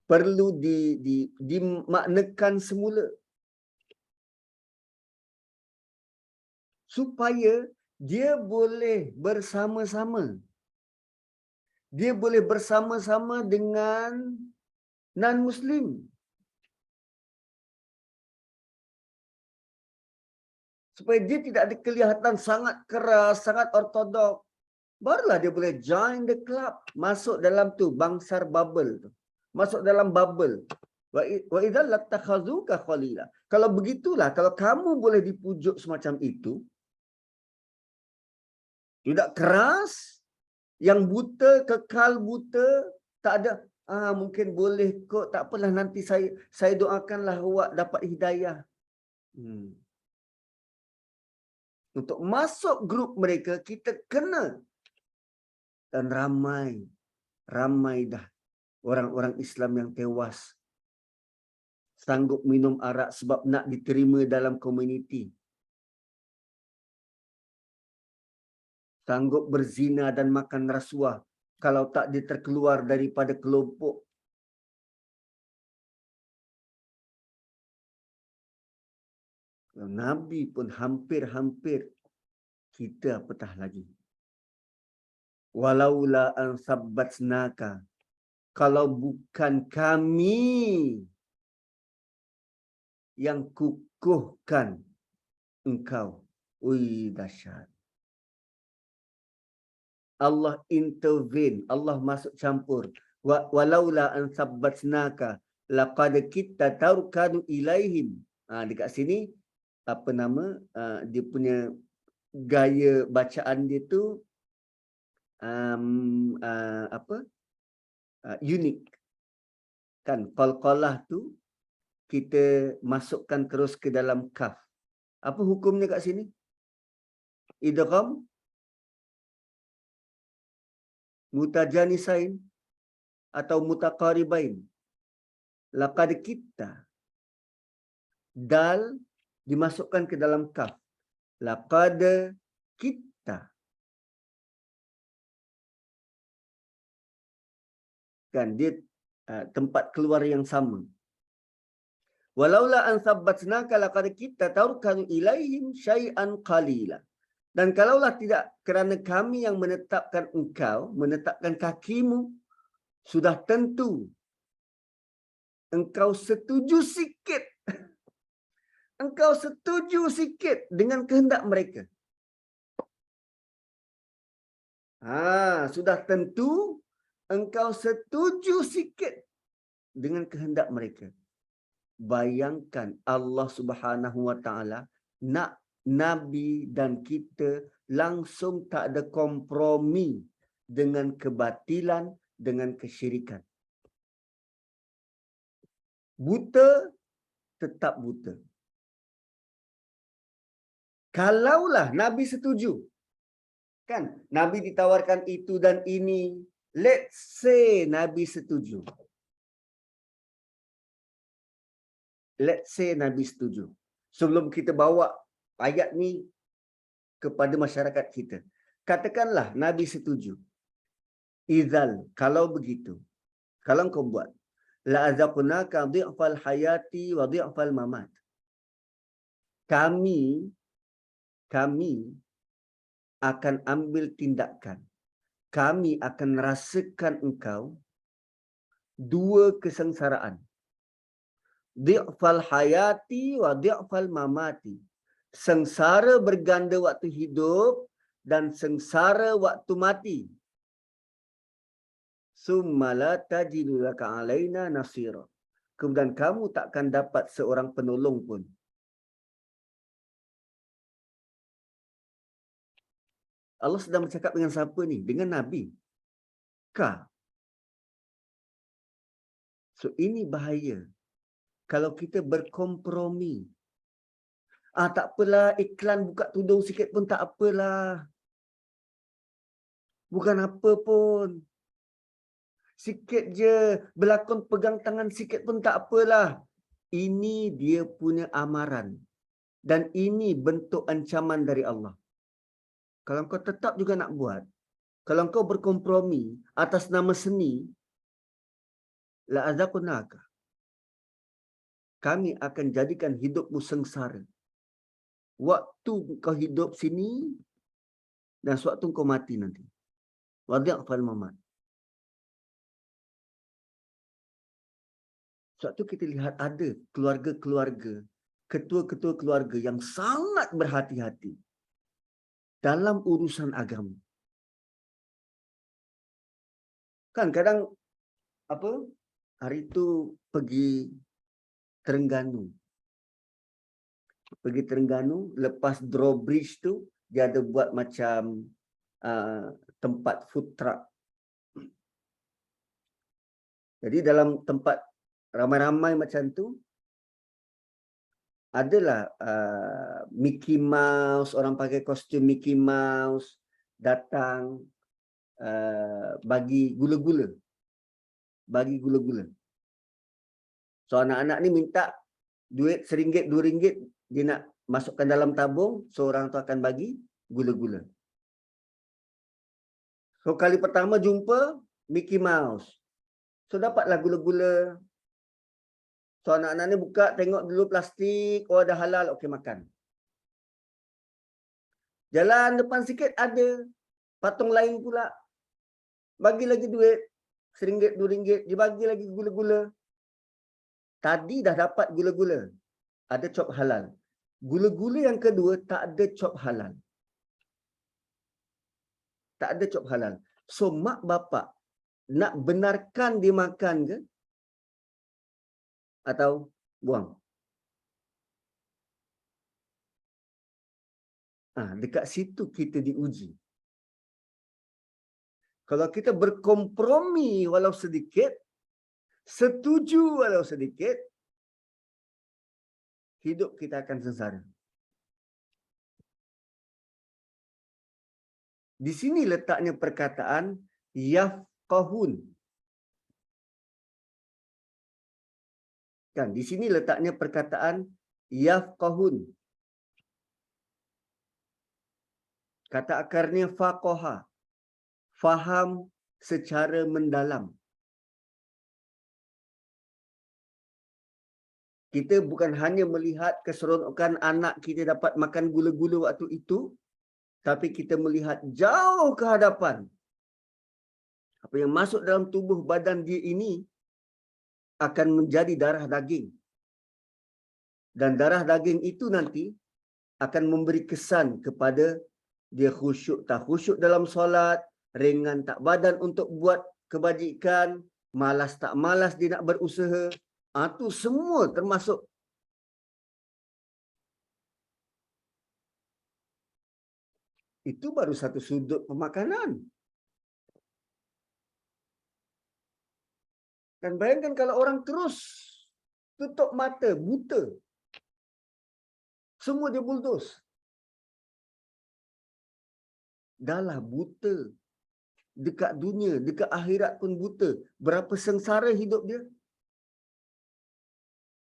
Perlu dimaknakan semula. Supaya dia boleh bersama-sama. Dia boleh bersama-sama dengan non-Muslim. Supaya dia tidak ada kelihatan sangat keras, sangat ortodok. Barulah dia boleh join the club. Masuk dalam tu, bangsar bubble tu. Masuk dalam bubble. Wa idza latakhazuka khalila. Kalau begitulah, kalau kamu boleh dipujuk semacam itu, tidak keras, yang buta, kekal buta, tak ada, mungkin boleh kot, tak apalah nanti saya doakanlah awak dapat hidayah. Untuk masuk grup mereka, kita kena. Dan ramai dah orang-orang Islam yang tewas. Sanggup minum arak sebab nak diterima dalam komuniti. Sanggup berzina dan makan rasuah kalau tak dia terkeluar daripada kelompok. Nabi pun hampir-hampir, kita apatah lagi. Walaula an sabbatnaka, kalau bukan kami yang kukuhkan engkau. Ui, dahsyat. Allah intervene, Allah masuk campur. Walaula an sabbatnaka laqad kitta tarkanu ilaihim. Dekat sini dia punya gaya bacaan dia tu unik. Kan qalqalah tu kita masukkan terus ke dalam kaf. Apa hukumnya kat sini? Idgham mutajanisain atau mutaqaribain. Laqad kitta, dal dimasukkan ke dalam kaf. Laqad kitta. Kan dia tempat keluar yang sama. Walaula an sabbatnaka laqad kitta tarkanu ilaihim syai'an qalila. Dan kalaulah tidak kerana kami yang menetapkan engkau, menetapkan kakimu, sudah tentu engkau setuju sikit. Engkau setuju sikit dengan kehendak mereka. Sudah tentu engkau setuju sikit dengan kehendak mereka. Bayangkan Allah Subhanahu Wa Taala nak Nabi dan kita langsung tak ada kompromi dengan kebatilan, dengan kesyirikan. Buta tetap buta. Kalaulah Nabi setuju, kan? Nabi ditawarkan itu dan ini. Let's say Nabi setuju. Let's say Nabi setuju. Sebelum kita bawa ayat ni kepada masyarakat kita, katakanlah Nabi setuju. Idzal, kalau begitu, kalau kau buat, la azaqnaka dhi'fal hayati wa dhi'fal mamat. Kami akan ambil tindakan. Kami akan rasakan engkau dua kesengsaraan. Dhi'fal hayati wa dhi'fal mamati. Sengsara berganda waktu hidup dan sengsara waktu mati. Summa la tajidu laka alaina nasira. Kemudian kamu takkan dapat seorang penolong pun. Allah sedang bercakap dengan siapa ni? Dengan Nabi. Kah? So ini bahaya. Kalau kita berkompromi. Tak apalah, iklan buka tudung sikit pun tak apalah. Bukan apa pun. Sikit je, berlakon pegang tangan sikit pun tak apalah. Ini dia punya amaran. Dan ini bentuk ancaman dari Allah. Kalau kau tetap juga nak buat, kalau kau berkompromi atas nama seni, la azaqnaka. Kami akan jadikan hidupmu sengsara. Waktu kau hidup sini dan sewaktu kau mati nanti. Wa dhi'fal mamat. Sewaktu kita lihat ada keluarga-keluarga, ketua-ketua keluarga yang sangat berhati-hati dalam urusan agama. Kan kadang hari itu pergi Terengganu. Lepas drawbridge tu dia ada buat macam tempat food truck. Jadi dalam tempat ramai-ramai macam tu adalah Mickey Mouse, orang pakai kostum Mickey Mouse datang bagi gula-gula. So anak-anak ni minta duit RM1, RM2, dia nak masukkan dalam tabung, seorang tu akan bagi gula-gula. So kali pertama jumpa Mickey Mouse. So dapatlah gula-gula. So anak-anak ni buka, tengok dulu plastik, ada halal, okey makan. Jalan depan sikit ada patung lain pula. Bagi lagi duit, RM1, RM2, dibagi lagi gula-gula. Tadi dah dapat gula-gula, ada cop halal. Gula-gula yang kedua tak ada cop halal. So mak bapak nak benarkan dia makan ke? Atau buang? Dekat situ kita diuji. Kalau kita berkompromi walau sedikit, setuju walau sedikit, hidup kita akan sengsara. Di sini letaknya perkataan yafqahun. Kan, di sini letaknya perkataan yafqahun. Kata akarnya faqaha. Faham secara mendalam. Kita bukan hanya melihat keseronokan anak kita dapat makan gula-gula waktu itu, tapi kita melihat jauh ke hadapan. Apa yang masuk dalam tubuh badan dia ini akan menjadi darah daging. Dan darah daging itu nanti akan memberi kesan kepada dia khusyuk tak khusyuk dalam solat, ringan tak badan untuk buat kebajikan, malas tak malas dia nak berusaha. Itu semua termasuk. Itu baru satu sudut pemakanan. Dan bayangkan kalau orang terus tutup mata, buta. Semua dia bulldoze. Dahlah buta. Dekat dunia, dekat akhirat pun buta. Berapa sengsara hidup dia?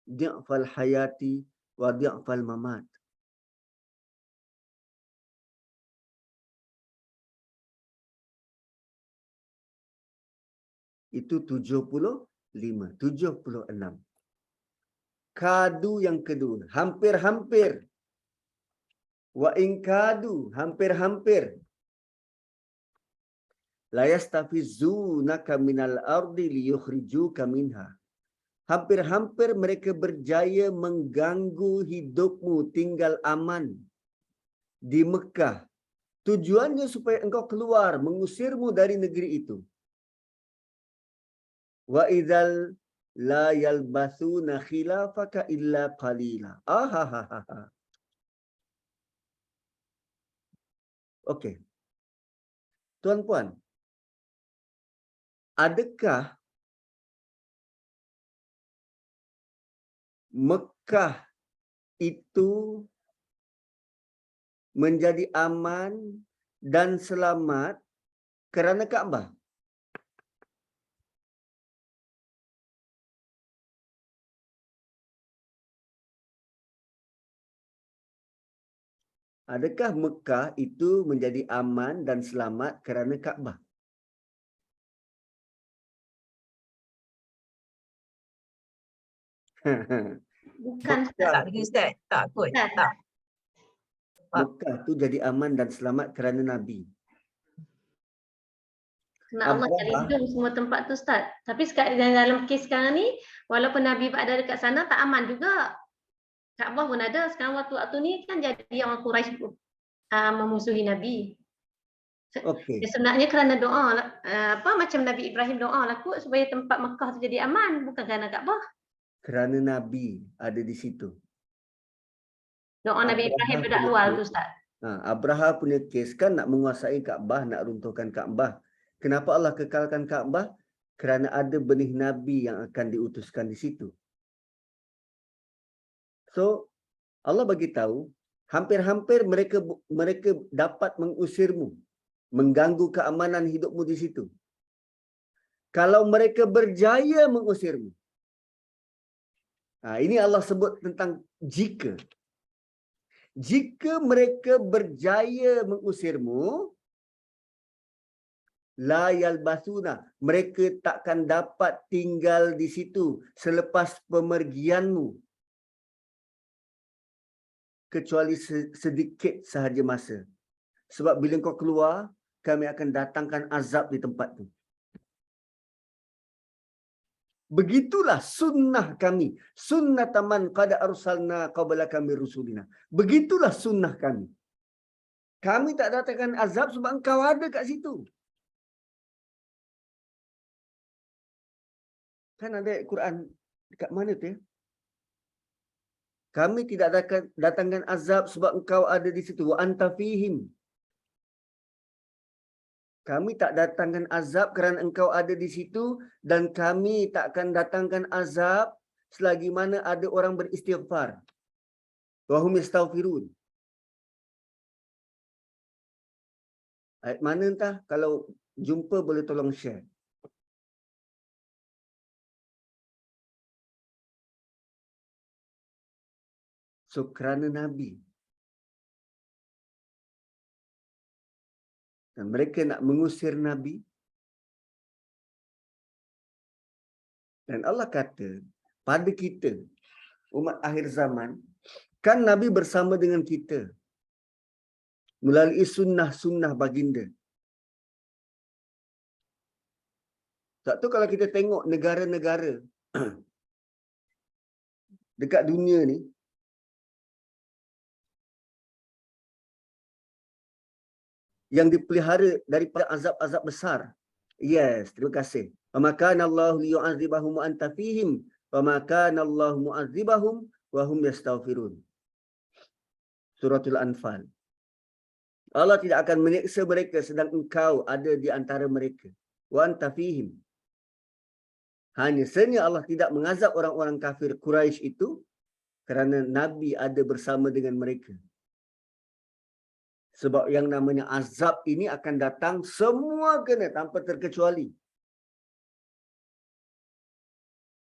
Di'fal hayati wa di'fal mamat. Itu 75, 76. Kadu yang kedua, hampir-hampir. Wa in kadu, hampir-hampir. La yastafizunaka minal ardi liyukhrijuka minha. Hampir-hampir mereka berjaya mengganggu hidupmu tinggal aman di Mekah. Tujuannya supaya engkau keluar, mengusirmu dari negeri itu. Wa idzal la yalbathuna khilafaka illa qalila. Ahahaha. Okey. Tuan-puan, adakah Mekah itu menjadi aman dan selamat kerana Kaabah? Adakah Mekah itu menjadi aman dan selamat kerana Kaabah? Bukan, Mekah, Tak lagi Ustaz. Tak kot. Ustaz. Tak. Mekah itu jadi aman dan selamat kerana Nabi. Kena Allah Abrahah. lindung semua tempat tu Ustaz. Tapi dalam kes sekarang ni, walaupun Nabi ada dekat sana, tak aman juga. Kaabah pun ada. Sekarang waktu ni kan jadi orang Quraisy memusuhi Nabi. Okey. Sebenarnya kerana doa, macam Nabi Ibrahim doa lah kot supaya tempat Mekah tu jadi aman. Bukan kerana Kaabah. Kerana Nabi ada di situ. Doa Nabi Ibrahim tu dakwah tu Ustaz. Abrahah punya kes kan nak menguasai Kaabah, nak runtuhkan Kaabah. Kenapa Allah kekalkan Kaabah? Kerana ada benih Nabi yang akan diutuskan di situ. So, Allah bagi tahu, hampir-hampir mereka dapat mengusirmu, mengganggu keamanan hidupmu di situ. Kalau mereka berjaya mengusirmu. Ini Allah sebut tentang jika. Jika mereka berjaya mengusirmu, la yalbasuna, mereka takkan dapat tinggal di situ selepas pemergianmu kecuali sedikit sahaja masa. Sebab bila kau keluar, kami akan datangkan azab di tempat tu. Begitulah sunnah kami. Sunnataman qad arsalna qabla kami rusulina. Begitulah sunnah kami. Kami tak datangkan azab sebab engkau ada kat situ. Kan ada Quran dekat mana tu ya? Kami tidak datangkan azab sebab engkau ada di situ. Wa anta fihim. Kami tak datangkan azab kerana engkau ada di situ dan kami tak akan datangkan azab selagi mana ada orang beristighfar. Wa hum yastaghfirun. Ayat mana entah, kalau jumpa boleh tolong share. So kerana Nabi. Dan mereka nak mengusir Nabi. Dan Allah kata, pada kita, umat akhir zaman, kan Nabi bersama dengan kita. Melalui sunnah-sunnah baginda. Tak tahu kalau kita tengok negara-negara dekat dunia ni, yang dipelihara daripada azab-azab besar. Yes, terima kasih. Wa ma kana Allahu liyu'adzibahum wa anta fihim wa ma kana Allahu mu'adzibahum wa hum yastaghfirun. Suratul Anfal. Allah tidak akan menyiksa mereka sedang engkau ada di antara mereka. Wa anta fihim. Hanya saja Allah tidak mengazab orang-orang kafir Quraisy itu kerana Nabi ada bersama dengan mereka. Sebab yang namanya azab ini akan datang semua kena tanpa terkecuali.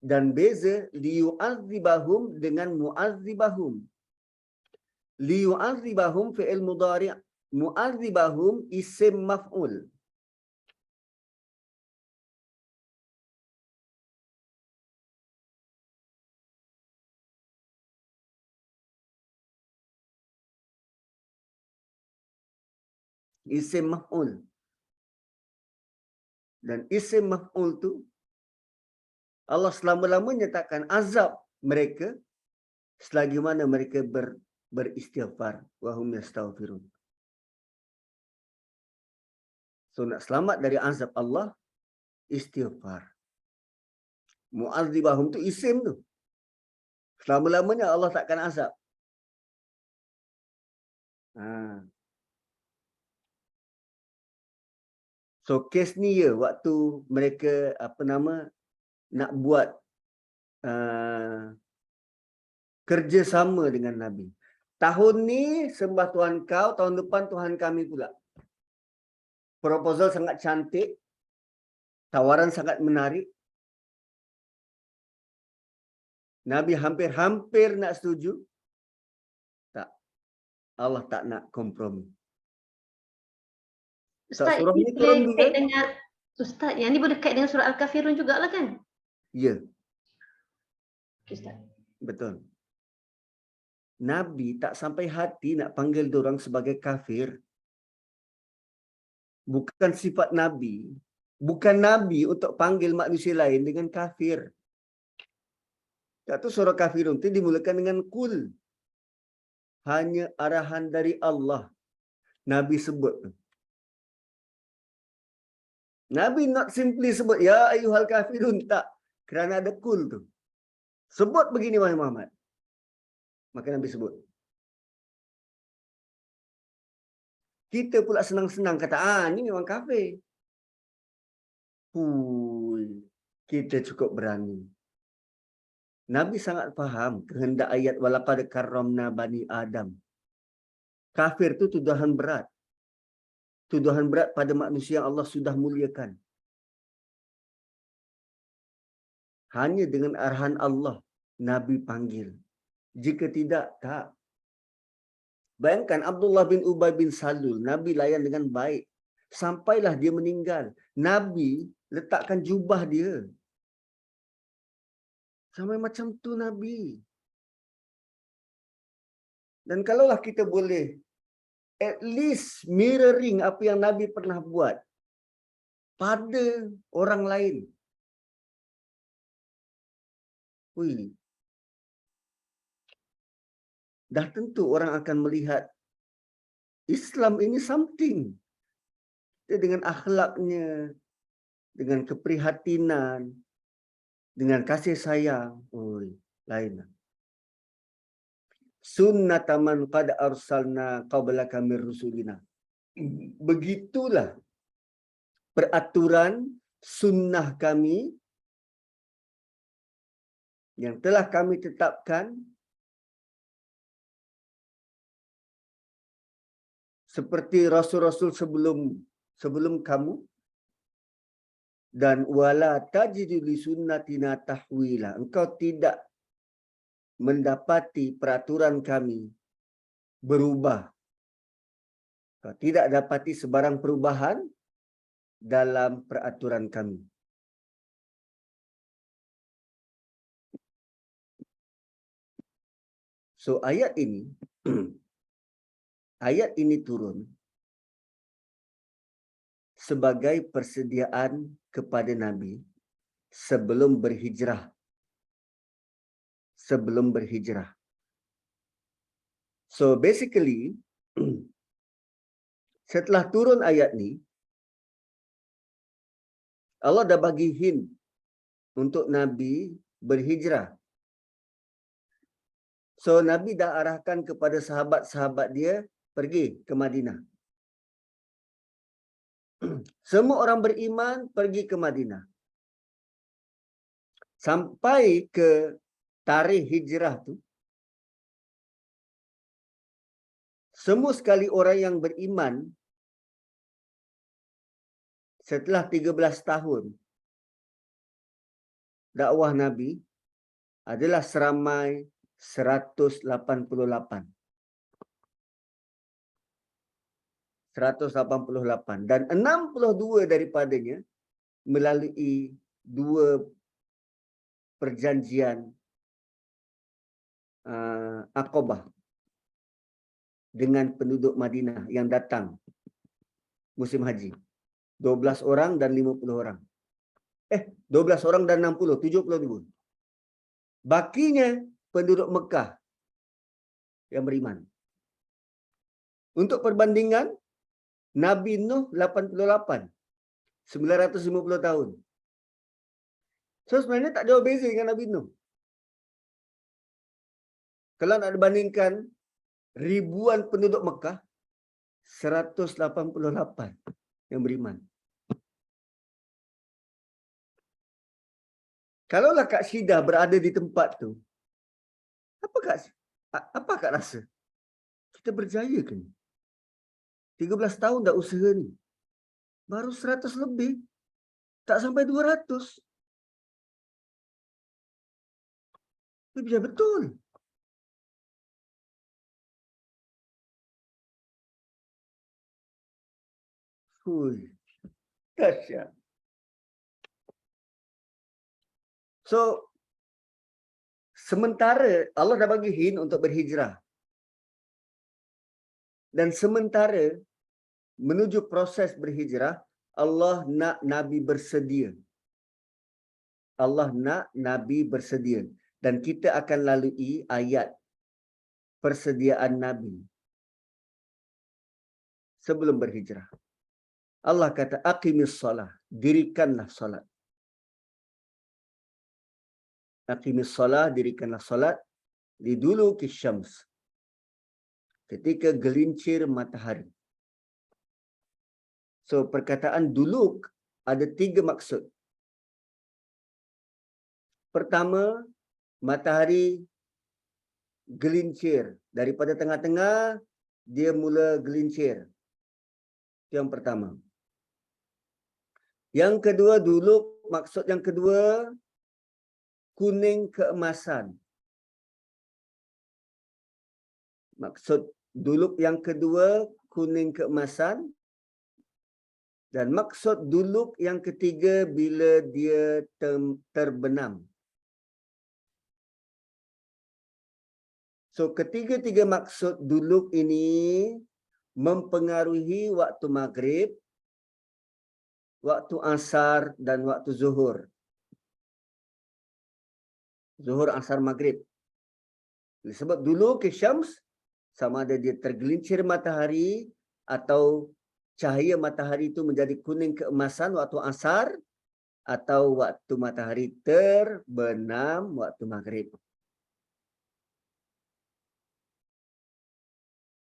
Dan beza liyu'adzibahum dengan mu'adzibahum. Liyu'adzibahum fi'il mudhari', mu'adzibahum isim maf'ul. Isim maf'ul. Dan isim maf'ul tu Allah selama-lamanya takkan azab mereka selagi mana mereka beristighfar. Wahum yastaghfirun. So nak selamat dari azab Allah, istighfar. Mu'adzibahum tu isim tu. Selama-lamanya Allah takkan azab. So kes ni ya waktu mereka nak buat kerjasama dengan Nabi. Tahun ni sembah Tuhan kau, tahun depan Tuhan kami pula. Proposal sangat cantik, tawaran sangat menarik. Nabi hampir-hampir nak setuju. Tak. Allah tak nak kompromi. Ustaz, surah ini ni turun boleh bila? kait dengan Ustaz, yang ni boleh kait dengan surah Al-Kafirun jugalah kan? Ya, Okay, Ustaz. betul. Nabi tak sampai hati nak panggil diorang sebagai kafir. Bukan sifat Nabi. Bukan Nabi untuk panggil manusia lain dengan kafir. Tak tu surah Kafirun itu dimulakan dengan kul. Hanya arahan dari Allah. Nabi sebut tu. Nabi not simply sebut, ya ayyuhal kafirun. Tak. Kerana ada kul tu. Sebut begini wahai Muhammad. Maka Nabi sebut. Kita pula senang-senang kata, ni memang kafir. Kita cukup berani. Nabi sangat faham kehendak ayat walaqad karramna bani Adam. Kafir itu tuduhan berat. Tuduhan berat pada manusia yang Allah sudah muliakan. Hanya dengan arahan Allah, Nabi panggil. Jika tidak, tak. Bayangkan Abdullah bin Ubay bin Salul, Nabi layan dengan baik. Sampailah dia meninggal. Nabi letakkan jubah dia. Sampai macam tu Nabi. Dan kalaulah kita boleh at least mirroring apa yang Nabi pernah buat pada orang lain. Dah tentu orang akan melihat Islam ini something. Dia dengan akhlaknya, dengan keprihatinan, dengan kasih sayang. Lain. Sunnataman qad arsalna qablaka mir rusulina. Begitulah peraturan sunnah kami yang telah kami tetapkan seperti rasul-rasul sebelum kamu, dan wala tajidu li sunnatina tahwila. Engkau tidak mendapati peraturan kami berubah. Engkau tidak dapati sebarang perubahan dalam peraturan kami. So ayat ini turun sebagai persediaan kepada Nabi sebelum berhijrah. So basically Setelah turun ayat ni, Allah dah bagi hint untuk Nabi berhijrah. So Nabi dah arahkan kepada sahabat-sahabat dia pergi ke Madinah. Semua orang beriman pergi ke Madinah. Sampai ke tarikh hijrah tu, semua sekali orang yang beriman setelah 13 tahun dakwah Nabi adalah seramai 188. 188 dan 62 daripadanya melalui 2 perjanjian Aqabah dengan penduduk Madinah yang datang musim haji. 12 orang dan 50 orang. 12 orang dan 60, 72. Bakinya penduduk Mekah yang beriman. Untuk perbandingan, Nabi Nuh 88, 950 tahun. So sebenarnya tak jauh beza dengan Nabi Nuh. Kalau nak dibandingkan ribuan penduduk Mekah, 188 yang beriman. Kalaulah Kak Syidah berada di tempat tu, apa Kak rasa? Kita berjaya ke ni? 13 tahun dah usaha ni. Baru 100 lebih. Tak sampai 200. Itu biar betul. Hui. Dahsyat. So, sementara Allah dah bagi hint untuk berhijrah. Dan sementara menuju proses berhijrah, Allah nak Nabi bersedia. Allah nak Nabi bersedia. Dan kita akan lalui ayat persediaan Nabi sebelum berhijrah. Allah kata, aqimis salah, dirikanlah salat. Aqimis salah, dirikanlah salat, liduluki syams, ketika gelincir matahari. So, perkataan duluk ada 3 maksud. Pertama, matahari gelincir. Daripada tengah-tengah, dia mula gelincir. Itu yang pertama. Yang kedua, duluk, maksud yang kedua, kuning keemasan. Maksud duluk yang kedua, kuning keemasan. Dan maksud duluk yang ketiga, bila dia terbenam. So, ketiga-tiga maksud duluk ini mempengaruhi waktu maghrib, waktu asar dan waktu zuhur. Zuhur, asar, maghrib. Sebab dulu ke syams, sama ada dia tergelincir matahari atau cahaya matahari itu menjadi kuning keemasan waktu asar, atau waktu matahari terbenam waktu maghrib.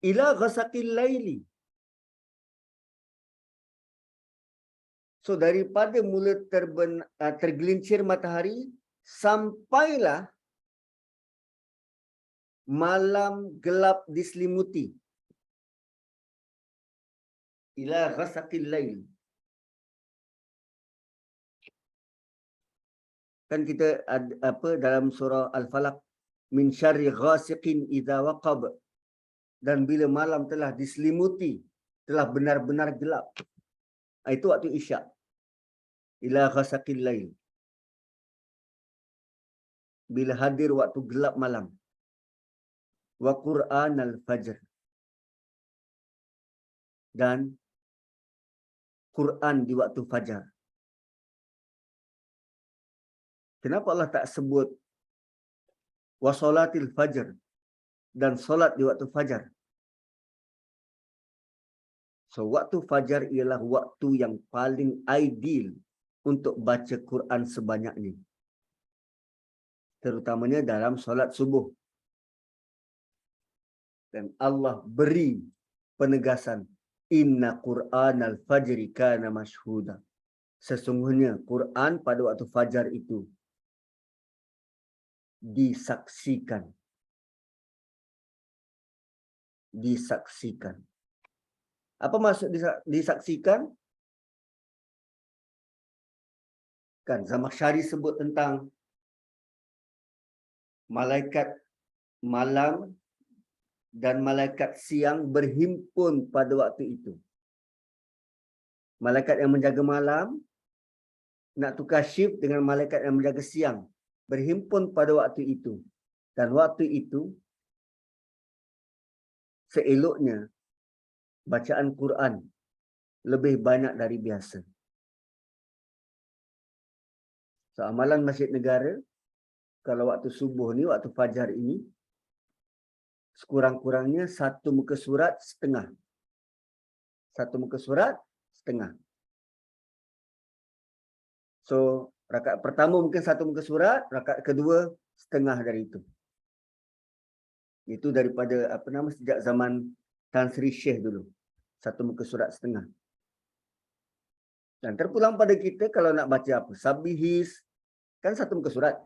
Ila ghasaqil laili. So daripada mula tergelincir matahari sampailah malam gelap diselimuti. Ila ghasaqil lail. Kan kita ada dalam surah Al-Falaq, min syarri ghasiqin idza waqab. Dan bila malam telah diselimuti, telah benar-benar gelap. Itu waktu isyak. Ila ghasaqil lail. Bila hadir waktu gelap malam. Wa Qur'an al-fajr. Dan Quran di waktu fajar. Kenapa Allah tak sebut wa salatil fajr dan solat di waktu fajar? So, waktu fajar ialah waktu yang paling ideal untuk baca Quran sebanyaknya. Terutamanya dalam solat subuh. Dan Allah beri penegasan, Inna Quran al-Fajri kana mashhuda. Sesungguhnya Quran pada waktu fajar itu disaksikan. Disaksikan. Apa maksud disaksikan? Kan Zamakhsyari sebut tentang malaikat malam dan malaikat siang berhimpun pada waktu itu. Malaikat yang menjaga malam nak tukar shift dengan malaikat yang menjaga siang. Berhimpun pada waktu itu. Dan waktu itu seeloknya bacaan Quran lebih banyak dari biasa. So, amalan Masjid Negara, kalau waktu subuh ni, waktu fajar ini, sekurang-kurangnya satu muka surat setengah. Satu muka surat setengah. So, rakaat pertama mungkin satu muka surat, rakaat kedua setengah dari itu. Itu daripada sejak zaman Tan Sri Syekh dulu. Satu muka surat setengah. Dan terpulang pada kita kalau nak baca apa? Sabihis, kan satu muka surat.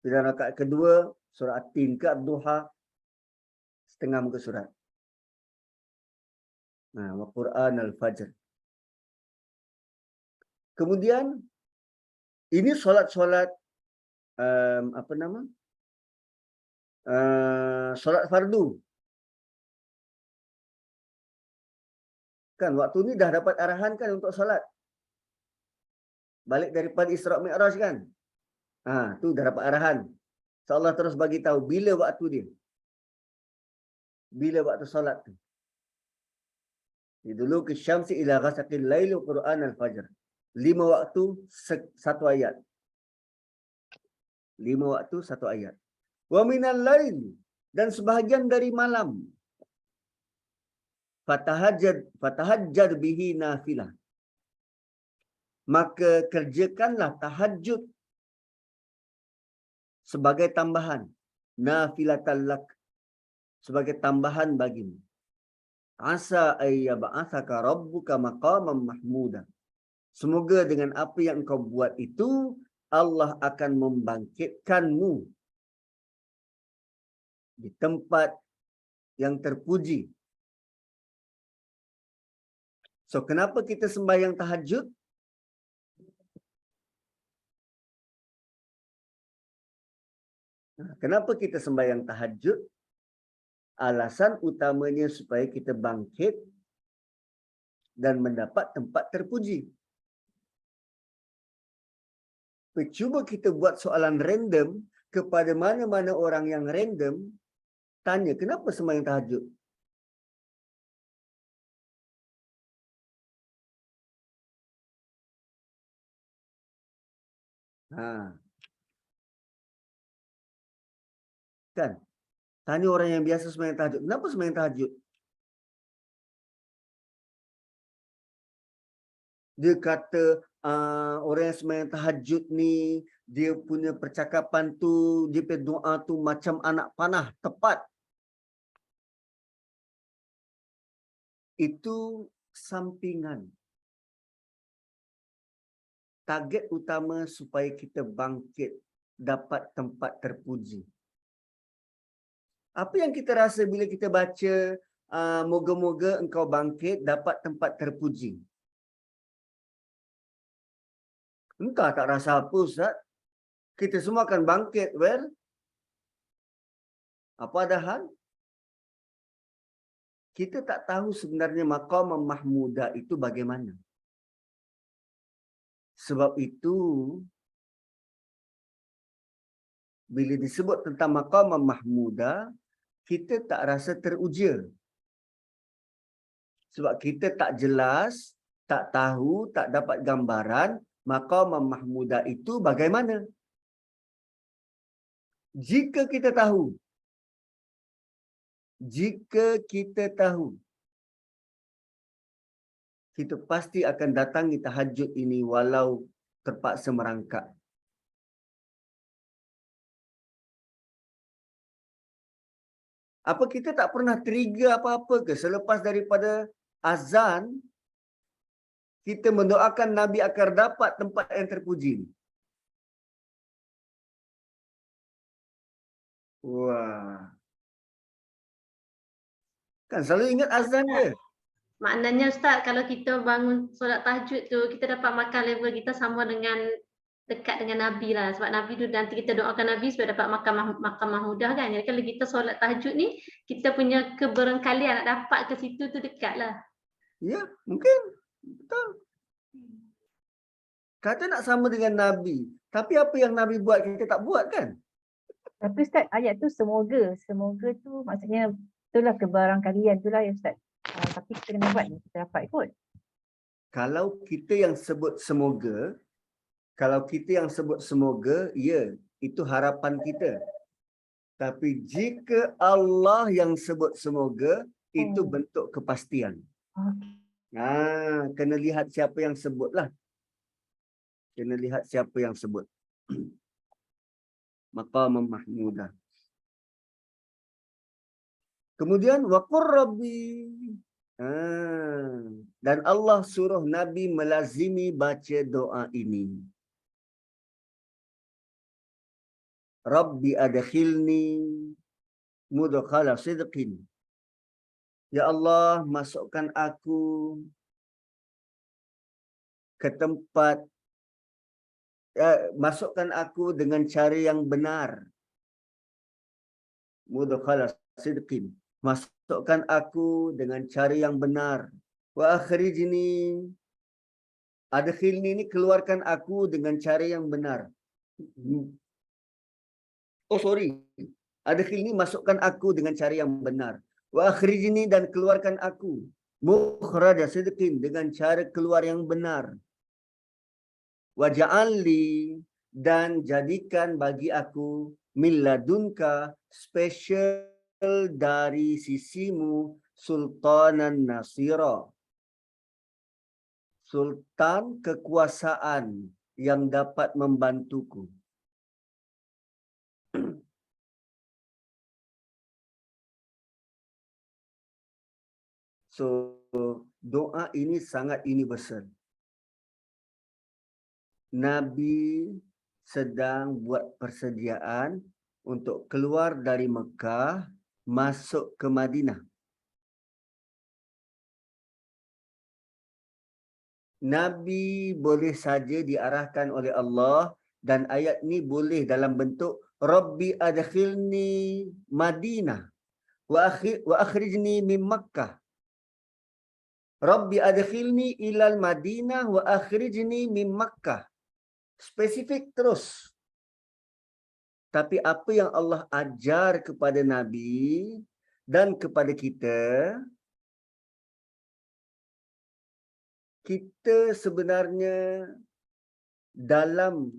Bila rakaat kedua, surah At-Tin ke Ad-Duha, setengah muka surat. Nah, wa Quran al-Fajr. Kemudian, ini solat-solat, solat fardu. Kan, waktu ni dah dapat arahan kan untuk solat. Balik daripada Isra' Mi'raj kan. Tu dah dapat arahan. So, Allah terus bagi tahu bila waktu dia. Bila waktu solat tu. Dulu ke syamsi ila ghasaqil laili Quran al-Fajr. 5 waktu, 1 ayat. 5 waktu, 1 ayat. Wa minal lail, dan sebahagian dari malam. Fatahajjad bihi nafilah. Maka kerjakanlah tahajud sebagai tambahan. Nafilatan lak. Sebagai tambahan bagimu. Asa ayyab'atsaka rabbuka maqaman mahmuda. Semoga dengan apa yang kau buat itu, Allah akan membangkitkanmu di tempat yang terpuji. So, kenapa kita sembahyang tahajud? Kenapa kita sembahyang tahajud? Alasan utamanya supaya kita bangkit dan mendapat tempat terpuji. Cuba kita buat soalan random kepada mana-mana orang yang random, tanya, kenapa sembahyang tahajud? Kan? Tanya orang yang biasa sembahyang tahajud, kenapa sembahyang tahajud? Dia kata orang yang sembahyang tahajud ni, dia punya percakapan tu, dia punya doa tu macam anak panah, tepat. Itu sampingan. Target utama supaya kita bangkit, dapat tempat terpuji. Apa yang kita rasa bila kita baca, moga-moga engkau bangkit, dapat tempat terpuji? Entah, tak rasa apa, Ustaz. Kita semua akan bangkit, well. Apa ada hal? Kita tak tahu sebenarnya maqam mahmuda itu bagaimana. Sebab itu, bila disebut tentang maqam mahmuda, kita tak rasa teruja. Sebab kita tak jelas, tak tahu, tak dapat gambaran maqam mahmuda itu bagaimana. Jika kita tahu, kita pasti akan datangi tahajud ini walau terpaksa merangkak. Apa kita tak pernah trigger apa-apa ke selepas daripada azan kita mendoakan Nabi agar dapat tempat yang terpuji? Wah. Kan selalu ingat azan dia. Maknanya Ustaz, kalau kita bangun solat tahajud tu, kita dapat makan level kita sama dengan dekat dengan Nabi lah. Sebab Nabi tu nanti kita doakan Nabi supaya dapat makan mahmudah kan. Jadi kalau kita solat tahajud ni, kita punya keberengkalian nak dapat ke situ tu dekat lah. Ya, mungkin. Betul. Kata nak sama dengan Nabi. Tapi apa yang Nabi buat kita tak buat kan? Tapi Ustaz, ayat tu semoga. Semoga tu maksudnya itulah kebarangkalian itulah ya Ustaz. Tapi kita kena buat ni, kita dapat ikut. Kalau kita yang sebut semoga, ya, itu harapan kita. Tapi jika Allah yang sebut semoga, itu bentuk kepastian. Okay. Kena lihat siapa yang sebutlah. Kena lihat siapa yang sebut. Maqam mahmudah. Kemudian waqur rabbi. Dan Allah suruh Nabi melazimi baca doa ini. Rabbi adkhilni mudkhala sidqin. Ya Allah, masukkan aku ke tempat, masukkan aku dengan cara yang benar. Mudkhala sidqin. Masukkan aku dengan cara yang benar. Wa akhrijni. Adkhilni ini keluarkan aku dengan cara yang benar. Adkhilni masukkan aku dengan cara yang benar. Wa akhrijni dan keluarkan aku. Mukhraja sidqin dengan cara keluar yang benar. Wa ja'alli dan jadikan bagi aku min ladunka special dari sisimu sultanan nasira. Sultan kekuasaan yang dapat membantuku. So, doa ini sangat universal. Nabi sedang buat persediaan untuk keluar dari Mekah, masuk ke Madinah. Nabi boleh saja diarahkan oleh Allah dan ayat ni boleh dalam bentuk Rabbi adkhilni Madinah wa akhrijni min Makkah. Rabbi adkhilni ilal Madinah wa akhrijni min Makkah. Spesifik terus. Tapi apa yang Allah ajar kepada Nabi dan kepada kita, kita sebenarnya dalam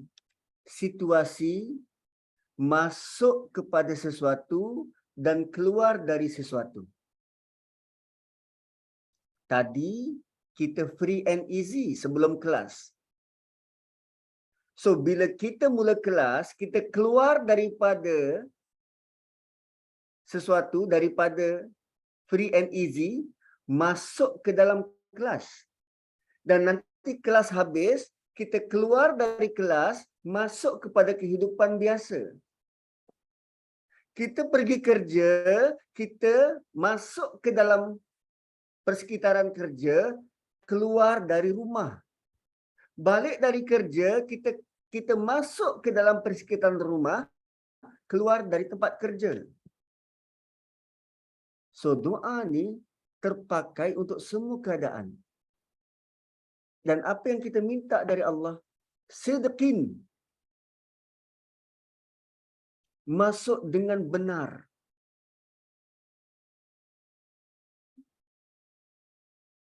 situasi masuk kepada sesuatu dan keluar dari sesuatu. Tadi kita free and easy sebelum kelas. So, bila kita mula kelas, kita keluar daripada sesuatu, daripada free and easy, masuk ke dalam kelas. Dan nanti kelas habis, kita keluar dari kelas, masuk kepada kehidupan biasa. Kita pergi kerja, kita masuk ke dalam persekitaran kerja, keluar dari rumah. Balik dari kerja, kita masuk ke dalam persekitaran rumah, keluar dari tempat kerja. So, doa ni terpakai untuk semua keadaan. Dan apa yang kita minta dari Allah? Sidqin. Masuk dengan benar.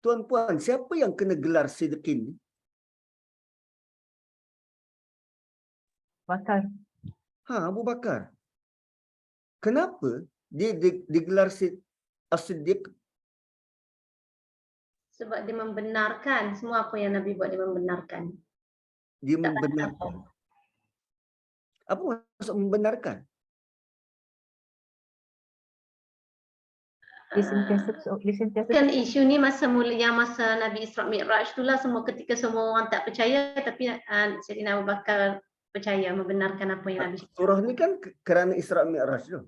Tuan-puan, siapa yang kena gelar sidqin? Bakar. Abu Bakar. Kenapa dia digelar as-siddiq? Sebab dia membenarkan semua apa yang Nabi buat, dia membenarkan. Dia membenarkan. Apa maksud membenarkan? Dia sentiasa Kan isu ni masa Nabi Isra Mi'raj itulah semua ketika semua orang tak percaya, tapi Sayyidina Abu Bakar percaya, membenarkan apa yang Nabi cakap. Surah ni kan kerana Isra Mi'raj tu.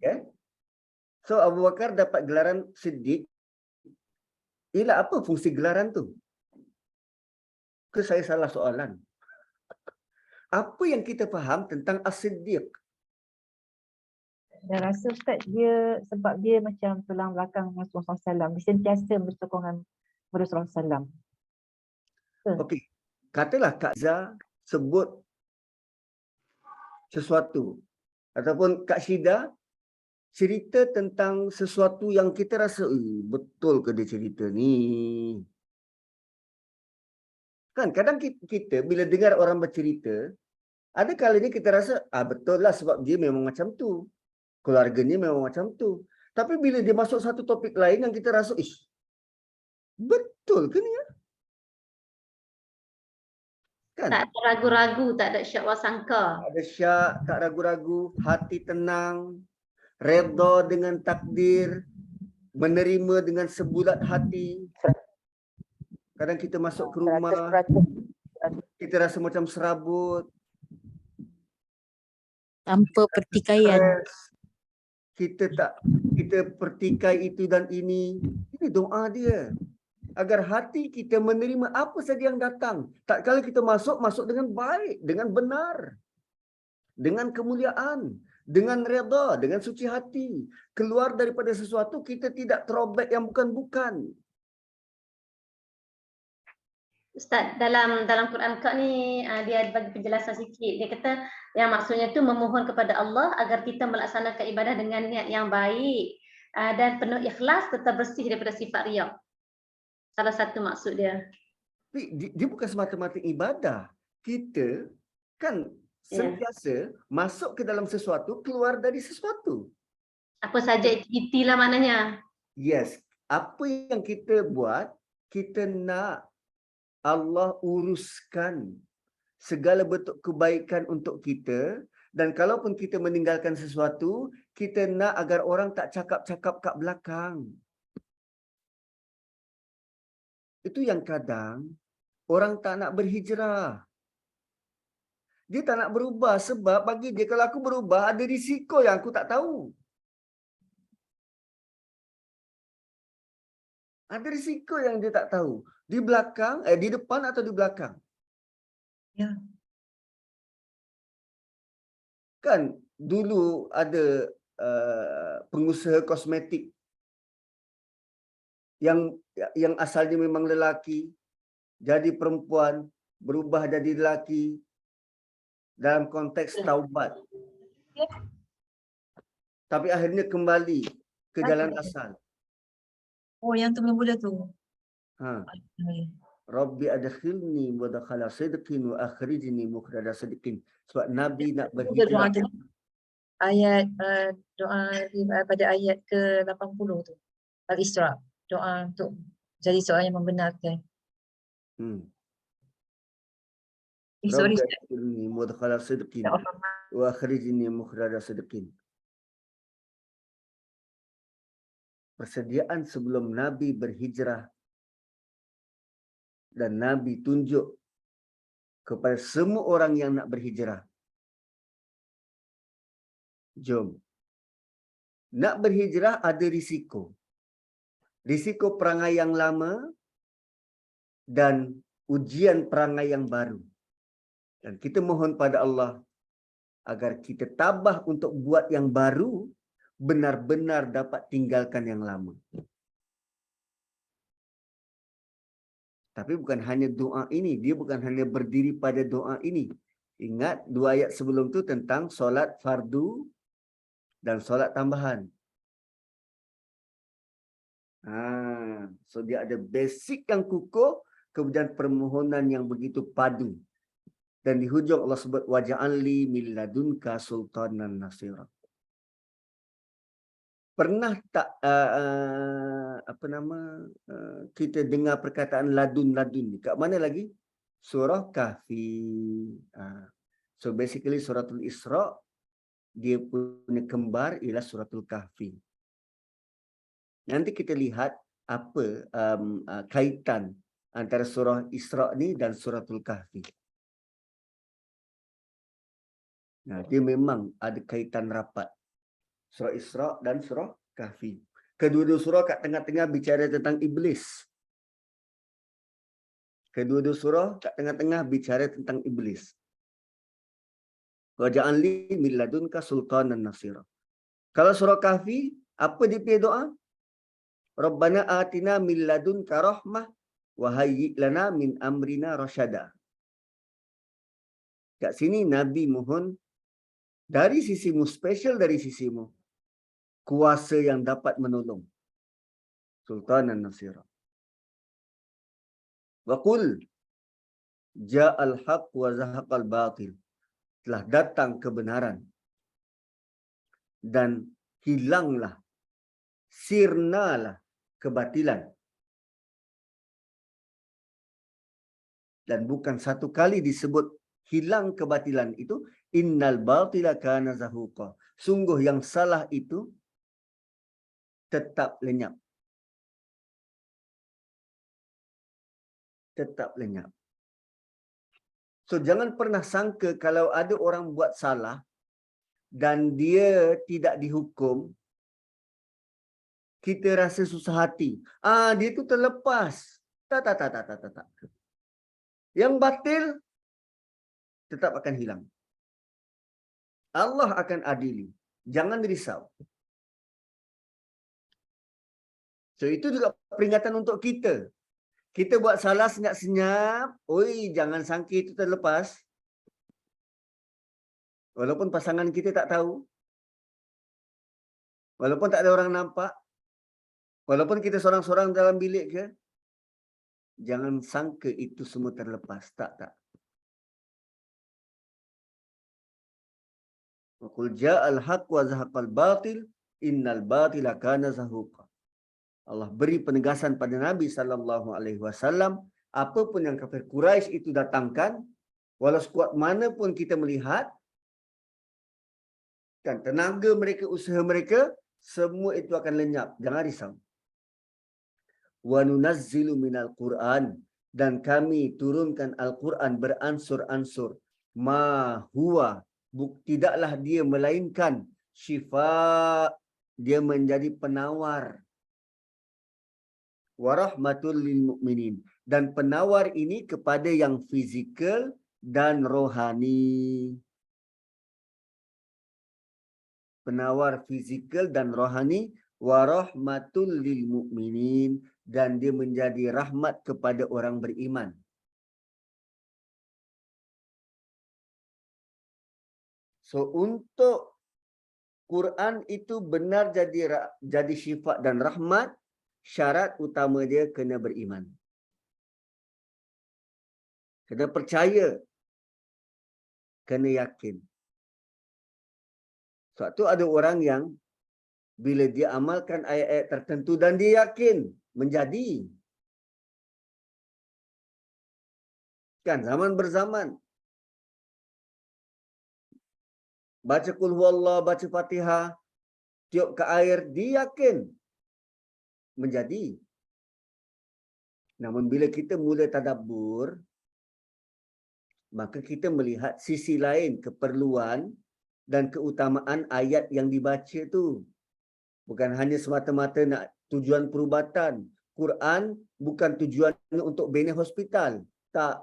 Okay? So Abu Bakar dapat gelaran Siddiq. Ialah apa fungsi gelaran tu? Ke saya salah soalan. Apa yang kita faham tentang As-Siddiq? Saya rasa Ustaz dia sebab dia macam tulang belakang Rasulullah SAW. Dia sentiasa bersokongan Rasulullah SAW. Okey. Katalah Kak Zah sebut sesuatu. Ataupun Kak Syida cerita tentang sesuatu yang kita rasa, betul ke dia cerita ni? Kan kadang kita bila dengar orang bercerita, ada kalanya kita rasa, betul lah sebab dia memang macam tu. Keluarganya memang macam tu. Tapi bila dia masuk satu topik lain yang kita rasa, betul ke ni? Kan? Tak ada ragu-ragu, tak ada syak wasangka. Tak ada syak, tak ragu-ragu, hati tenang, redha dengan takdir, menerima dengan sebulat hati. Kadang kita masuk ke rumah, kita rasa macam serabut. Tanpa pertikaian. Kita pertikai itu dan ini. Ini doa dia. Agar hati kita menerima apa saja yang datang. Tak kala kita masuk dengan baik, dengan benar. Dengan kemuliaan, dengan redha, dengan suci hati. Keluar daripada sesuatu, kita tidak throwback yang bukan-bukan. Ustaz, dalam Quran Kak ni dia bagi penjelasan sikit. Dia kata yang maksudnya tu memohon kepada Allah agar kita melaksanakan ibadah dengan niat yang baik dan penuh ikhlas, tetap bersih daripada sifat riya. Salah satu maksud dia. Dia bukan semata-mata ibadah. Kita kan sentiasa masuk ke dalam sesuatu, keluar dari sesuatu. Apa saja aktiviti lah maknanya. Yes. Apa yang kita buat, kita nak Allah uruskan segala bentuk kebaikan untuk kita, dan kalaupun kita meninggalkan sesuatu, kita nak agar orang tak cakap-cakap kat belakang. Itu yang kadang orang tak nak berhijrah. Dia tak nak berubah sebab bagi dia kalau aku berubah ada risiko yang aku tak tahu. Ada risiko yang dia tak tahu. Di belakang, di depan atau di belakang. Ya. Kan dulu ada pengusaha kosmetik yang asalnya memang lelaki, jadi perempuan, berubah jadi lelaki dalam konteks taubat. Tapi akhirnya kembali ke jalan asal. Oh, yang tu mula tu. Rabbi adkhilni mudkhala sidqin wa akhrijni mukhrada sidqin. Sebab Nabi nak berhijrah. Ayat doa pada ayat ke-80 tu. Al-Isra. Doa untuk jadi seorang yang membenarkan. Rabbi adkhilni mudkhala sidqin wa akhrijni mukhrada sidqin. Persediaan sebelum Nabi berhijrah dan Nabi tunjuk kepada semua orang yang nak berhijrah. Jom. Nak berhijrah ada risiko. Risiko perangai yang lama dan ujian perangai yang baru. Dan kita mohon pada Allah agar kita tabah untuk buat yang baru, benar-benar dapat tinggalkan yang lama. Tapi bukan hanya doa ini, dia bukan hanya berdiri pada doa ini. Ingat 2 ayat sebelum tu tentang solat fardu dan solat tambahan. So dia ada basic yang kukuh, kemudian permohonan yang begitu padu. Dan di hujung Allah sebut waja'alli min ladunka sultanan nasira. Pernah tak kita dengar perkataan ladun ni? Kat mana lagi? Surah Kahfi. So basically suratul Isra dia punya kembar ialah suratul Kahfi. Nanti kita lihat apa kaitan antara surah Isra ni dan suratul Kahfi. Nah, dia memang ada kaitan rapat. Surah Isra dan surah Kahfi. Kedua-dua surah kat tengah-tengah bicara tentang iblis. Kedua-dua surah kat tengah-tengah bicara tentang iblis. Waja'an li min ladunka sultanan nasira. Kalau surah Kahfi, apa dia punya doa? Rabbana atina min ladunka rahmah wa hayyi' lana min amrina rasyada. Kat sini Nabi mohon dari sisimu, special dari sisimu, kuasa yang dapat menolong. Sultanan nasira. Wa qul ja'al haq wa zahaqal batil. Telah datang kebenaran dan hilanglah, sirnalah kebatilan. Dan bukan satu kali disebut hilang kebatilan itu, innal batila kana zahuqa. Sungguh yang salah itu tetap lenyap. Tetap lenyap. So jangan pernah sangka kalau ada orang buat salah dan dia tidak dihukum, kita rasa susah hati. Dia tu terlepas. Tak. Yang batil tetap akan hilang. Allah akan adili. Jangan risau. So itu juga peringatan untuk kita. Kita buat salah senyap-senyap, oi jangan sangka itu terlepas. Walaupun pasangan kita tak tahu. Walaupun tak ada orang nampak. Walaupun kita sorang-sorang dalam bilik ke. Jangan sangka itu semua terlepas. Tak. Wa qul ja'al haqq wa zahaqal batil innal batila kana zahuqa. Allah beri penegasan pada Nabi SAW, apapun yang kafir Quraisy itu datangkan, walau sekuat mana pun kita melihat, kan tenaga mereka, usaha mereka, semua itu akan lenyap. Jangan risau. Wa nunazzilu minal Qur'an, dan kami turunkan Al-Quran beransur-ansur. Ma huwa, tidaklah dia melainkan syifa, dia menjadi penawar. Warahmatul lil mu'minin, dan penawar ini kepada yang fizikal dan rohani. Penawar fizikal dan rohani. Warahmatul lil mu'minin, dan dia menjadi rahmat kepada orang beriman. So untuk Quran itu benar jadi syifa dan rahmat, syarat utama dia kena beriman. Kena percaya. Kena yakin. Sebab tu ada orang yang bila dia amalkan ayat-ayat tertentu dan dia yakin menjadi. Kan zaman berzaman. Baca Qul Huwallah, baca Fatihah, tiup ke air, dia yakin menjadi. Namun bila kita mula tadabbur, maka kita melihat sisi lain keperluan dan keutamaan ayat yang dibaca tu. Bukan hanya semata-mata nak tujuan perubatan. Quran bukan tujuannya untuk bina hospital. Tak.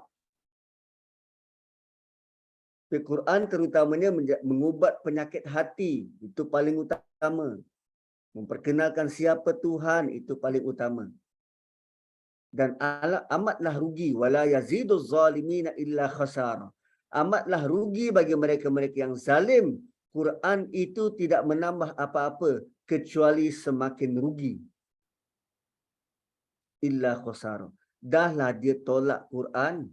Quran terutamanya mengubat penyakit hati. Itu paling utama. Memperkenalkan siapa Tuhan, itu paling utama. Dan amatlah rugi, wala yaziduz zalimina illa khasara. Amatlah rugi bagi mereka-mereka yang zalim. Quran itu tidak menambah apa-apa kecuali semakin rugi. Illa khasara. Dahlah dia tolak Quran,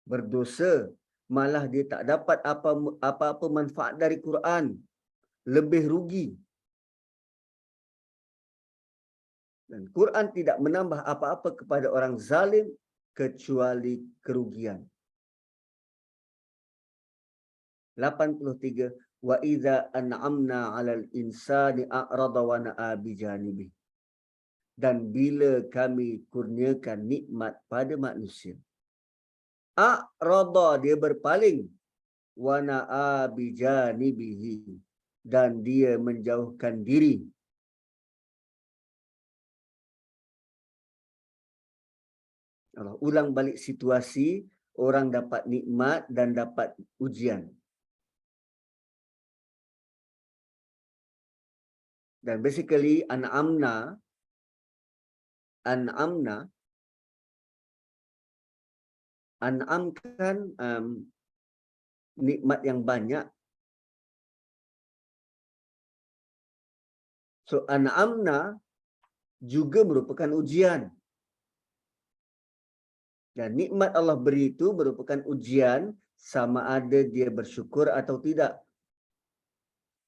berdosa, malah dia tak dapat apa-apa manfaat dari Quran. Lebih rugi. Dan Quran tidak menambah apa-apa kepada orang zalim kecuali kerugian. 83. Wa idza an'amna 'alal insani a'rada wa na'a bijanibi. Dan bila kami kurniakan nikmat pada manusia, a'rada, dia berpaling, wa na'a bijanibihi, dan dia menjauhkan diri. Allah ulang balik situasi, orang dapat nikmat dan dapat ujian. Dan basically an'amna an'amkan nikmat yang banyak. So an'amna juga merupakan ujian. Dan nikmat Allah beri itu merupakan ujian, sama ada dia bersyukur atau tidak.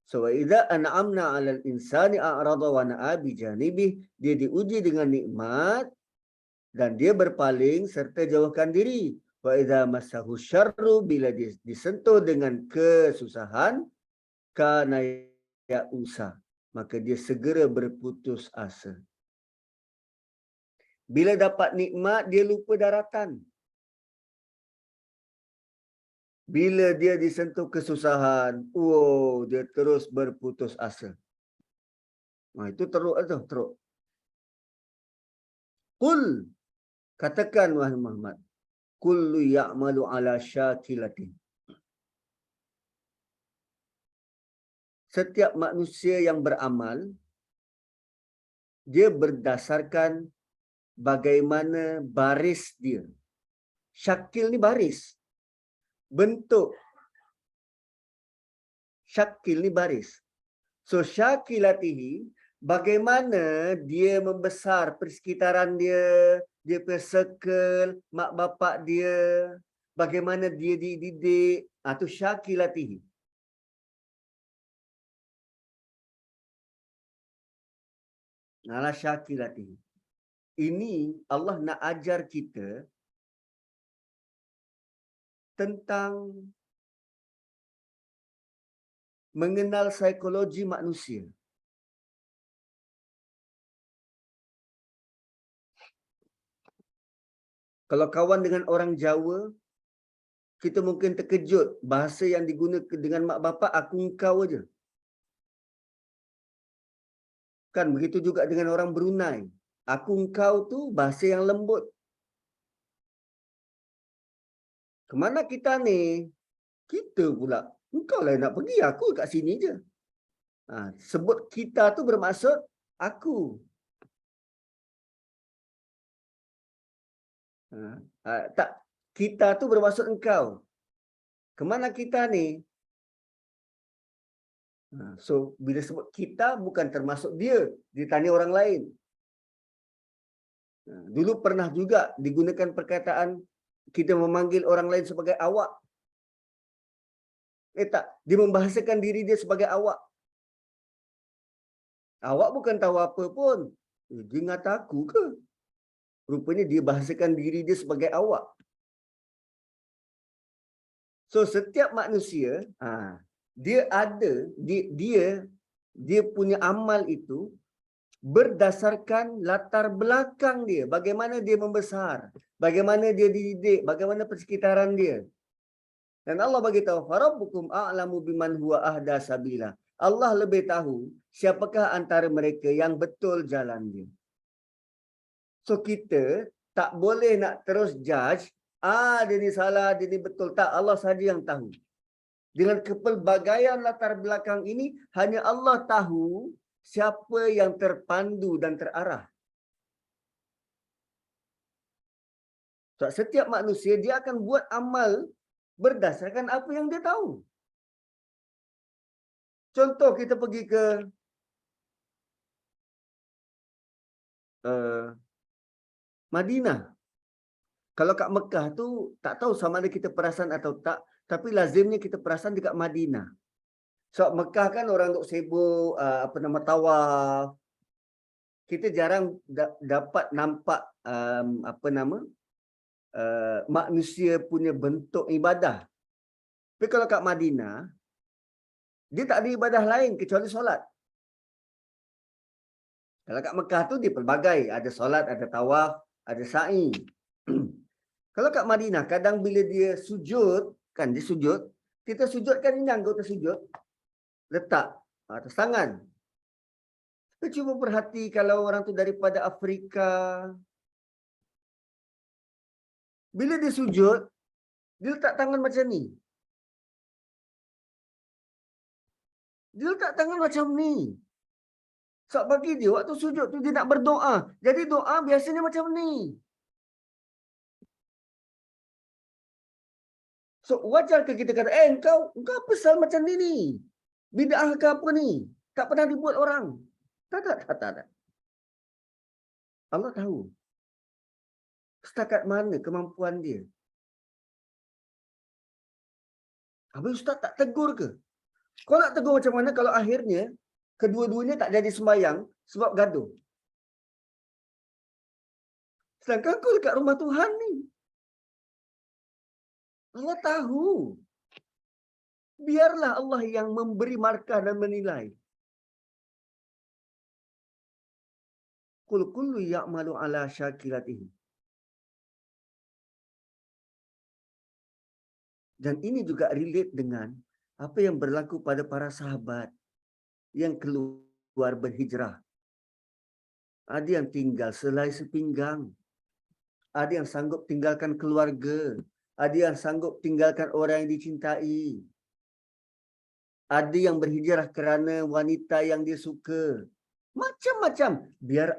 So idza an'amna 'alal insani a'rada wa na'a bijanibih, dia diuji dengan nikmat dan dia berpaling serta jauhkan diri. Wa idza massahu syarru, bila dia disentuh dengan kesusahan, kana ya'usa, maka dia segera berputus asa. Bila dapat nikmat, dia lupa daratan. Bila dia disentuh kesusahan, dia terus berputus asa. Nah, itu teruk tu, teruk. Qul, katakan wahai Muhammad, kullu ya'malu ala syakilati. Setiap manusia yang beramal, dia berdasarkan bagaimana baris dia. Syakil ni baris. Bentuk. Syakil ni baris. So syakilatihi, bagaimana dia membesar persekitaran dia, dia punya circle, mak bapak dia, bagaimana dia dididik, itu syakilatihi. Ala syakilatihi. Ini Allah nak ajar kita tentang mengenal psikologi manusia. Kalau kawan dengan orang Jawa, kita mungkin terkejut bahasa yang digunakan dengan mak bapak, aku engkau aja. Kan begitu juga dengan orang Brunei. Aku engkau tu bahasa yang lembut. Kemana kita ni? Kita pula. Engkau lah nak pergi, aku kat sini je. Sebut kita tu bermaksud aku. Tak, kita tu bermaksud engkau. Kemana kita ni? So, bila sebut kita bukan termasuk dia. Dia tanya orang lain. Dulu pernah juga digunakan perkataan kita memanggil orang lain sebagai awak. Tak, dia membahasakan diri dia sebagai awak. Awak bukan tahu apa pun. Dia ngata aku ke? Rupanya dia bahasakan diri dia sebagai awak. So setiap manusia, dia ada, dia punya amal itu berdasarkan latar belakang dia, bagaimana dia membesar, bagaimana dia dididik, bagaimana persekitaran dia. Dan Allah bagi tahu, "Farabbukum a'lamu biman huwa ahda sabila." Allah lebih tahu siapakah antara mereka yang betul jalan dia. So kita tak boleh nak terus judge, dia ni salah, dia ni betul. Tak, Allah sahaja yang tahu. Dengan kepelbagaian latar belakang ini, hanya Allah tahu siapa yang terpandu dan terarah. So, setiap manusia dia akan buat amal berdasarkan apa yang dia tahu. Contoh, kita pergi ke Madinah. Kalau kat Mekah tu tak tahu sama ada kita perasan atau tak, tapi lazimnya kita perasan dekat Madinah. Sebab Mekah kan orang duk sibuk tawaf. kita jarang dapat nampak manusia punya bentuk ibadah. Tapi kalau kat Madinah, dia tak ada ibadah lain kecuali solat. Kalau kat Mekah tu dia pelbagai, ada solat, ada tawaf, ada sa'i. Kalau kat Madinah, kadang bila dia sujud, kan dia sujud, kita sujud kan ini anggota sujud, letak atas tangan. Kita cuba perhati kalau orang tu daripada Afrika, bila dia sujud, dia letak tangan macam ni. Dia letak tangan macam ni. Sebab bagi dia, waktu sujud tu dia nak berdoa. Jadi doa biasanya macam ni. So, wajar ke kita kata, engkau apa pasal macam ni? Bid'ah ke apa ni? Tak pernah dibuat orang. Tak. Allah tahu. Setakat mana kemampuan dia. Habis Ustaz tak tegur ke? Kau nak tegur macam mana kalau akhirnya kedua-duanya tak jadi sembahyang sebab gaduh? Sedangkan kau dekat rumah Tuhan ni. Allah tahu. Biarlah Allah yang memberi markah dan menilai. Qul kullu ya'malu ala syakilatihi. Dan ini juga relate dengan apa yang berlaku pada para sahabat yang keluar berhijrah. Ada yang tinggal selai sepinggang. Ada yang sanggup tinggalkan keluarga. Ada yang sanggup tinggalkan orang yang dicintai. Ada yang berhijrah kerana wanita yang dia suka. Macam-macam. Biar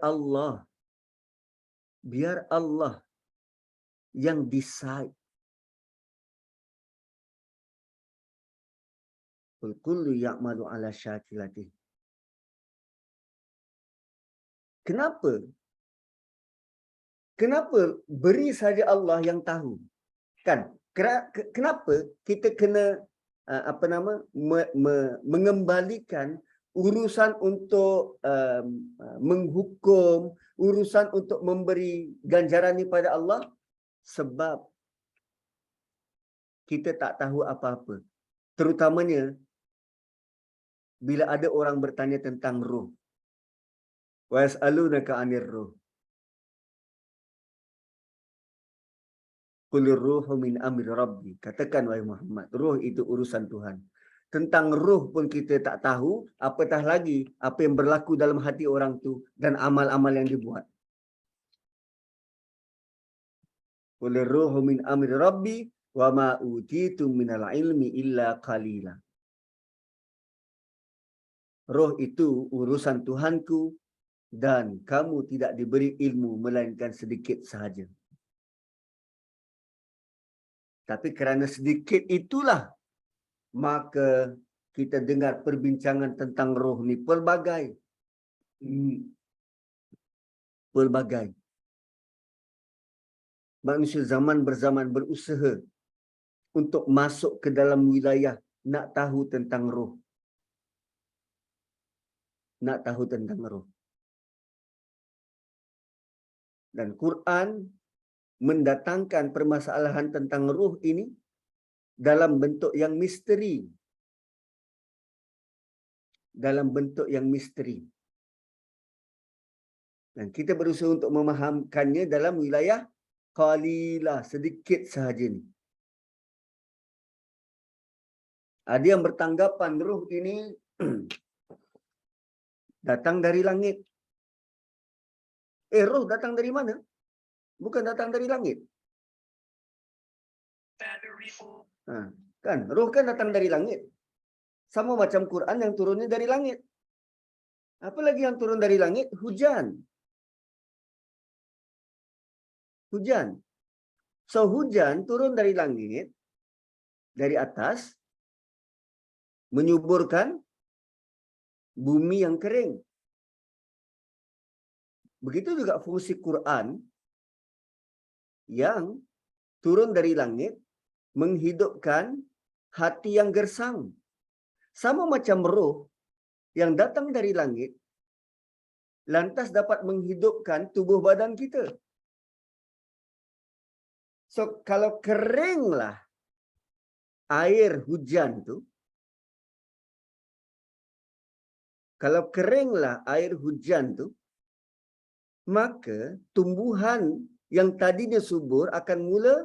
Allah yang decide. Kullu ya'malu ala syakilatihi. Kenapa? Kenapa beri saja Allah yang tahu? Kan? Kenapa kita kena mengembalikan urusan untuk menghukum, urusan untuk memberi ganjaran ni pada Allah? Sebab kita tak tahu apa-apa. Terutamanya bila ada orang bertanya tentang roh. Wa yas'alunaka 'anir ruh. Qulir ruhu min amri rabbi. Katakan wahai Muhammad, roh itu urusan Tuhan. Tentang roh pun kita tak tahu, apatah lagi apa yang berlaku dalam hati orang tu dan amal-amal yang dibuat. Qulir ruhu min amri rabbi wa ma utitum minal ilmi illa qalila. Roh itu urusan Tuhanku dan kamu tidak diberi ilmu melainkan sedikit sahaja. Tapi kerana sedikit itulah maka kita dengar perbincangan tentang roh ni pelbagai. Pelbagai. Manusia zaman berzaman berusaha untuk masuk ke dalam wilayah nak tahu tentang roh. Nak tahu tentang roh. Dan Quran mendatangkan permasalahan tentang roh ini dalam bentuk yang misteri. Dalam bentuk yang misteri. Dan kita berusaha untuk memahamkannya dalam wilayah qalilah, sedikit sahaja ni. Ada yang bertanggapan roh ini datang dari langit. Roh datang dari mana? Bukan datang dari langit. Kan, roh kan datang dari langit. Sama macam Quran yang turunnya dari langit. Apa lagi yang turun dari langit? Hujan. Hujan. So hujan turun dari langit, dari atas, menyuburkan bumi yang kering. Begitu juga fungsi Quran yang turun dari langit, menghidupkan hati yang gersang. Sama macam roh yang datang dari langit, lantas dapat menghidupkan tubuh badan kita. So, kalau keringlah air hujan tu, kalau keringlah air hujan tu, maka tumbuhan yang tadinya subur akan mula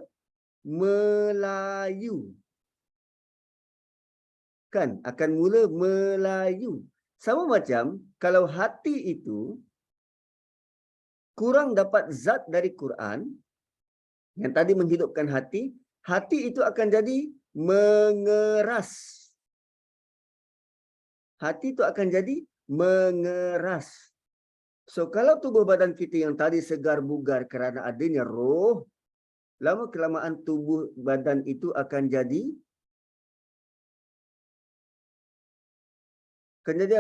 melayu. Kan? Akan mula melayu. Sama macam kalau hati itu kurang dapat zat dari Quran, yang tadi menghidupkan hati, hati itu akan jadi mengeras. Hati itu akan jadi mengeras. So, kalau tubuh badan kita yang tadi segar bugar kerana adanya roh, lama-kelamaan tubuh badan itu akan jadi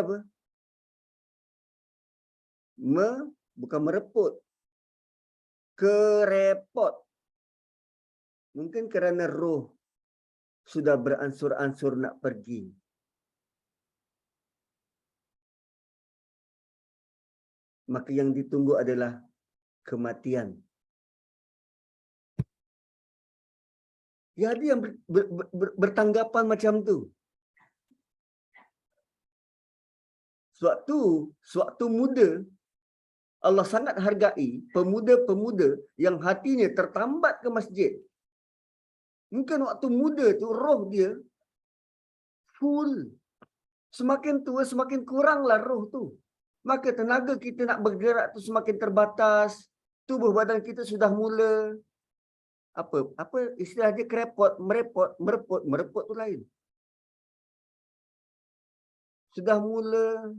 apa? Bukan mereput. Kerepot. Mungkin kerana roh sudah beransur-ansur nak pergi. Maka yang ditunggu adalah kematian. Ya, ada yang bertanggapan macam tu. Sewaktu muda, Allah sangat hargai pemuda-pemuda yang hatinya tertambat ke masjid. Mungkin waktu muda tu roh dia full. Semakin tua semakin kuranglah roh tu. Maka tenaga kita nak bergerak tu semakin terbatas. Tubuh badan kita sudah mula apa istilah dia kerepot, merepot tu lain. Sudah mula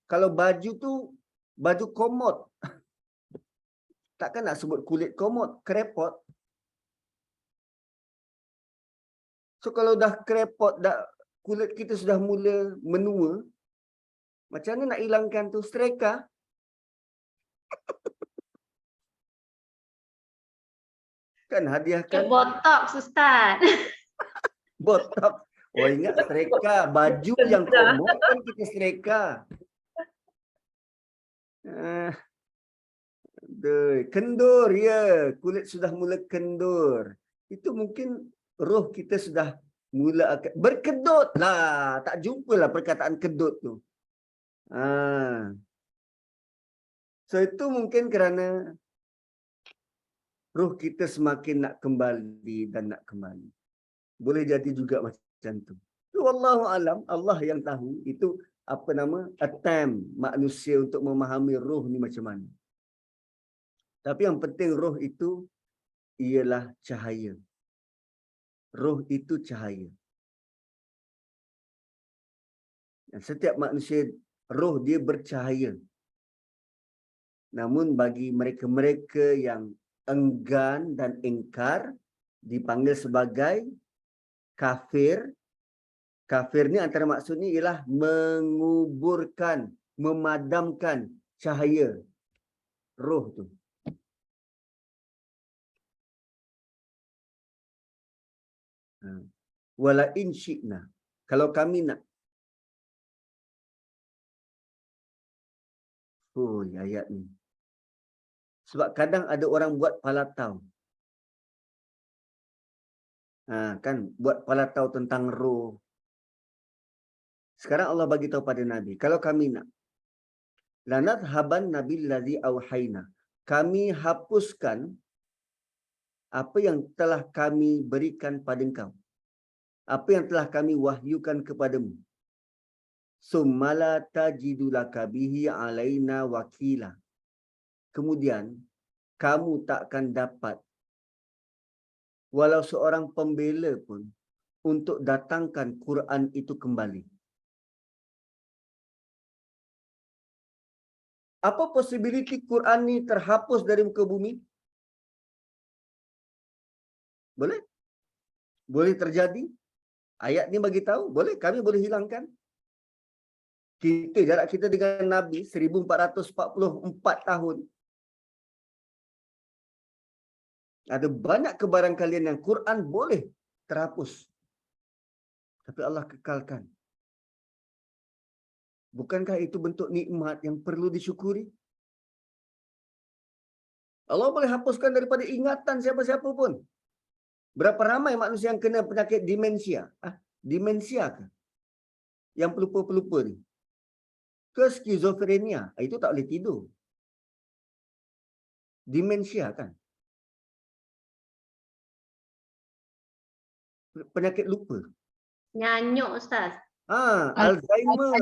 kalau baju tu baju komod. Takkan nak sebut kulit komod, kerepot. So kalau dah kerepot, dah kulit kita sudah mula menua, macam mana nak hilangkan tu? Streka. Kan hadiahkan Botox, Ustaz. botox. Oh, ingat streka, baju yang komod kan kita streka. Kendur, ya, kulit sudah mula kendur. Itu mungkin roh kita sudah mula akan berkedut lah. Tak jumpalah perkataan kedut tu. So itu mungkin kerana roh kita semakin nak kembali dan nak kembali. Boleh jadi juga macam tu. Wallahu alam, Allah yang tahu itu attempt manusia untuk memahami roh ni macam mana. Tapi yang penting roh itu ialah cahaya. Roh itu cahaya. Dan setiap manusia, roh dia bercahaya. Namun bagi mereka-mereka yang enggan dan ingkar, dipanggil sebagai kafir. Kafir ni antara maksudnya ialah menguburkan, memadamkan cahaya roh tu. Wala in syi'na. Kalau kami nak. Oh, ayat ni. Sebab kadang ada orang buat palatau. Kan buat palatau tentang roh. Sekarang Allah bagi tahu pada Nabi, kalau kami nak, lanadhaban nabil ladzi auhayna. Kami hapuskan apa yang telah kami berikan pada engkau. Apa yang telah kami wahyukan kepadamu. Summala tajidu laka bihi alaina wakila. Kemudian kamu takkan dapat walau seorang pembela pun untuk datangkan Quran itu kembali. Apa possibility Quran ni terhapus dari muka bumi? Boleh? Boleh terjadi? Ayat ni bagi tahu, boleh, kami boleh hilangkan. Jarak kita dengan Nabi 1444 tahun. Ada banyak kebarangkalian yang Quran boleh terhapus. Tapi Allah kekalkan. Bukankah itu bentuk nikmat yang perlu disyukuri? Allah boleh hapuskan daripada ingatan siapa-siapa pun. Berapa ramai manusia yang kena penyakit demensia? Demensia ke? Yang pelupa-pelupa ni. Ke skizofrenia. Itu tak boleh tidur. Demensia kan? Penyakit lupa. Nyanyuk Ustaz. Alzheimer.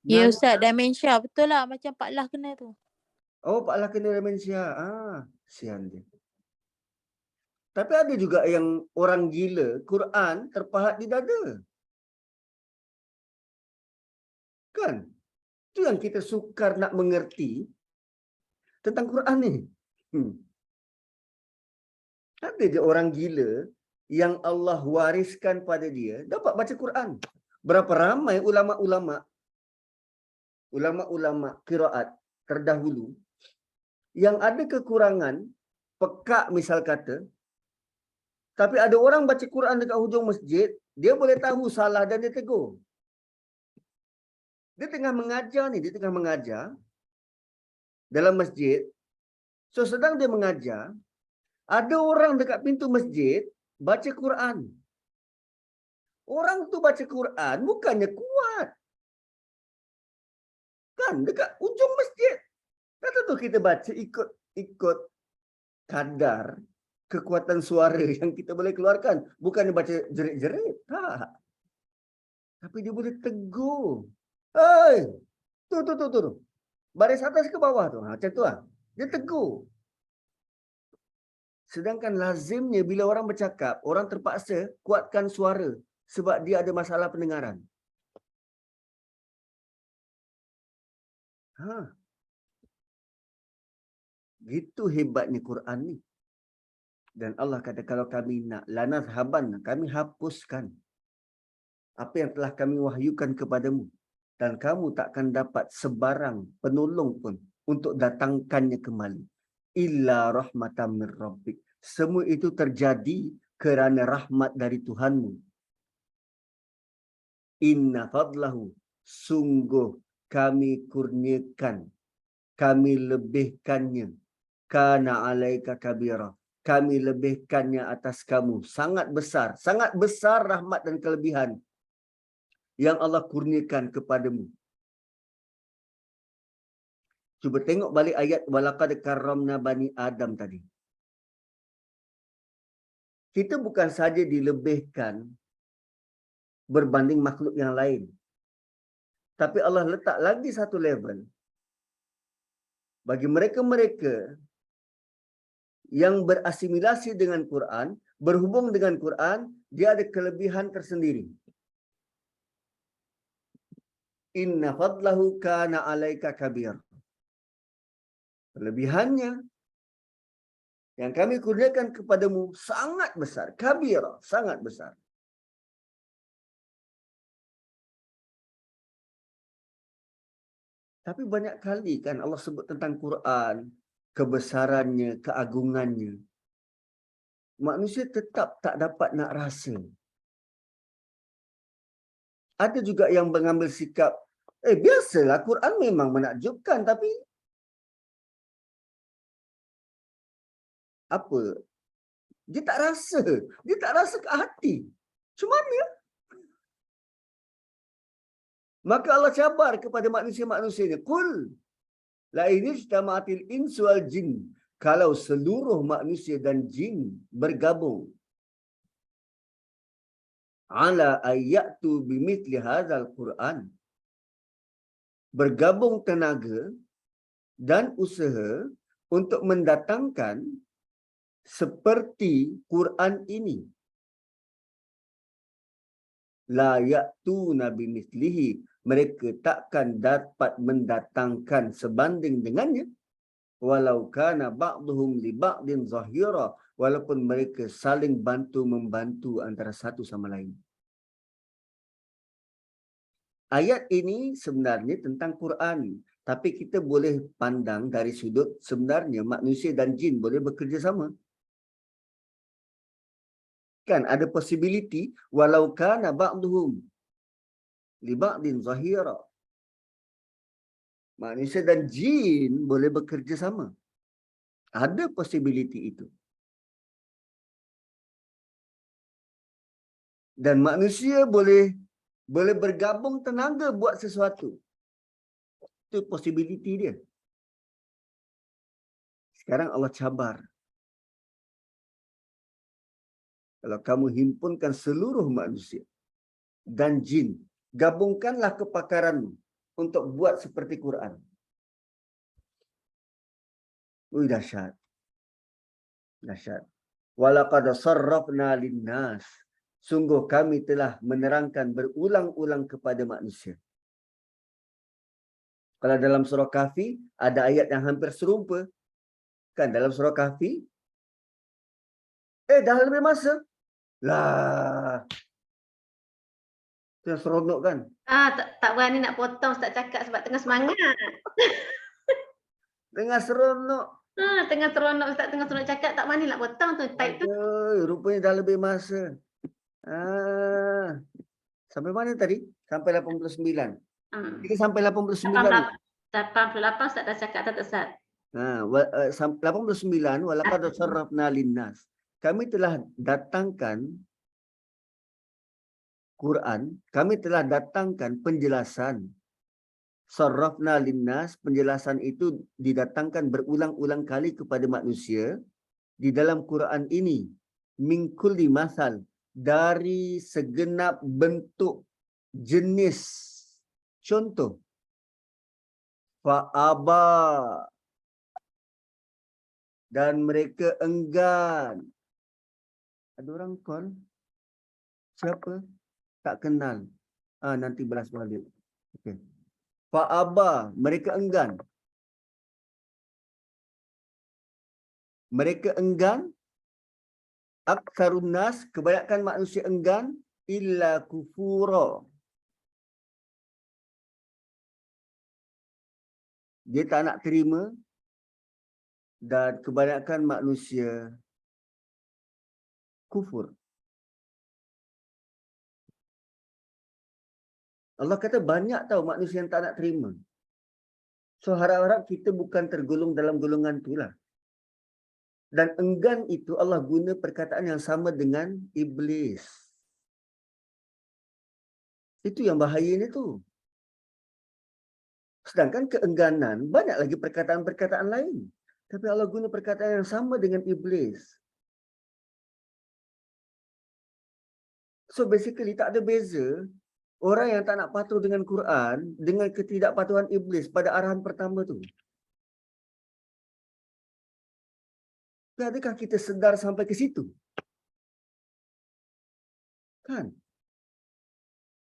Ya Ustaz, demensia. Betul lah macam Pak Lah kena tu. Oh, Pak Lah kena demensia. Sian dia. Tapi ada juga yang orang gila, Quran terpahat di dada. Kan? Itu yang kita sukar nak mengerti tentang Quran ni. Ada je orang gila yang Allah wariskan pada dia dapat baca Quran. Berapa ramai ulama-ulama qiraat terdahulu yang ada kekurangan pekak misal kata, tapi ada orang baca Quran dekat hujung masjid, dia boleh tahu salah dan dia tegur. Dia tengah mengajar dalam masjid. So sedang dia mengajar, ada orang dekat pintu masjid baca Quran. Orang tu baca Quran bukannya kuat. Kan dekat ujung masjid. Kata tu kita baca ikut kadar kekuatan suara yang kita boleh keluarkan. Bukannya baca jerit-jerit. Tak. Tapi dia boleh tegur. Hei, tu. Baris atas ke bawah tu. Macam tu lah. Dia tegur. Sedangkan lazimnya bila orang bercakap, orang terpaksa kuatkan suara sebab dia ada masalah pendengaran. Gitu hebatnya Quran ni. Dan Allah kata kalau kami nak lanazhaban, kami hapuskan apa yang telah kami wahyukan kepadamu dan kamu takkan dapat sebarang penolong pun untuk datangkannya kembali. Illa rahmatan min rabbik. Semua itu terjadi kerana rahmat dari Tuhanmu. Inna fadlahu. Sungguh kami kurniakan. Kami lebihkannya. Kana alaika kabira. Kami lebihkannya atas kamu. Sangat besar. Sangat besar rahmat dan kelebihan yang Allah kurniakan kepadamu. Cuba tengok balik ayat walaqad karramna bani Adam tadi. Kita bukan saja dilebihkan berbanding makhluk yang lain. Tapi Allah letak lagi satu level. Bagi mereka-mereka yang berasimilasi dengan Quran, berhubung dengan Quran, dia ada kelebihan tersendiri. Inna fadlahu kana alaika kabir. Kelebihannya yang kami kurniakan kepadamu sangat besar. Kabir, sangat besar. Tapi banyak kali kan Allah sebut tentang Quran, kebesarannya, keagungannya. Manusia tetap tak dapat nak rasa. Ada juga yang mengambil sikap, biasalah Quran memang menakjubkan, tapi apa? Dia tak rasa. Dia tak rasa ke hati. Cuma mana? Maka Allah cabar kepada manusia-manusianya. Qul la in ijtama'atil insu wal jin. Kalau seluruh manusia dan jin bergabung ala ayatu bimithli hadzal Quran. Bergabung tenaga dan usaha untuk mendatangkan seperti Quran ini. La ya'tuna bimithlihi. Mereka takkan dapat mendatangkan sebanding dengannya. Walau kana ba'duhum li ba'din zahira. Walaupun mereka saling bantu-membantu antara satu sama lain. Ayat ini sebenarnya tentang Quran. Tapi kita boleh pandang dari sudut sebenarnya manusia dan jin boleh bekerjasama. Kan ada possibility walau kana ba'duhum li ba'din zahira. Manusia dan jin boleh bekerja sama. Ada possibility itu. Dan manusia boleh bergabung tenaga buat sesuatu. Itu possibility dia. Sekarang Allah cabar. Kalau kamu himpunkan seluruh manusia dan jin, gabungkanlah kepakaranmu untuk buat seperti Quran. Dahsyat. Dahsyat. Walaqad sarrafna linnas. Sungguh kami telah menerangkan berulang-ulang kepada manusia. Kalau dalam surah Kahfi ada ayat yang hampir serupa. Kan dalam surah Kahfi, dah lebih masa. Lah. Itu yang seronok kan? Tak berani nak potong Ustaz cakap sebab tengah semangat. Tengah seronok. Tengah seronok Ustaz, tengah seronok cakap, tak berani nak potong tu. Type tu. Aduh, rupanya dah lebih masa. Sampai mana tadi? Sampai 89. Kita sampai 89. 88 Ustaz dah cakap tak Ustaz? 89 walaqad sarrafna linnas. Kami telah datangkan Quran, kami telah datangkan penjelasan. Sarrafna linnas, penjelasan itu didatangkan berulang-ulang kali kepada manusia di dalam Quran ini. Min kulli masal, dari segenap bentuk jenis contoh. Fa'aba, dan mereka enggan. Ada orang call. Siapa? Tak kenal. Nanti balas balik. Okey. Fa'aba, mereka enggan. Mereka enggan. Aktsarun nas, kebanyakan manusia enggan. Illa kufura. Dia tak nak terima. Dan kebanyakan manusia kufur. Allah kata banyak tahu manusia yang tak nak terima. So harap-harap kita bukan tergolong dalam golongan itulah. Dan enggan itu Allah guna perkataan yang sama dengan iblis. Itu yang bahayanya tu. Sedangkan keengganan banyak lagi perkataan-perkataan lain. Tapi Allah guna perkataan yang sama dengan iblis. So basically tak ada beza orang yang tak nak patuh dengan Quran dengan ketidakpatuhan iblis pada arahan pertama tu. Adakah kita sedar sampai ke situ? Kan?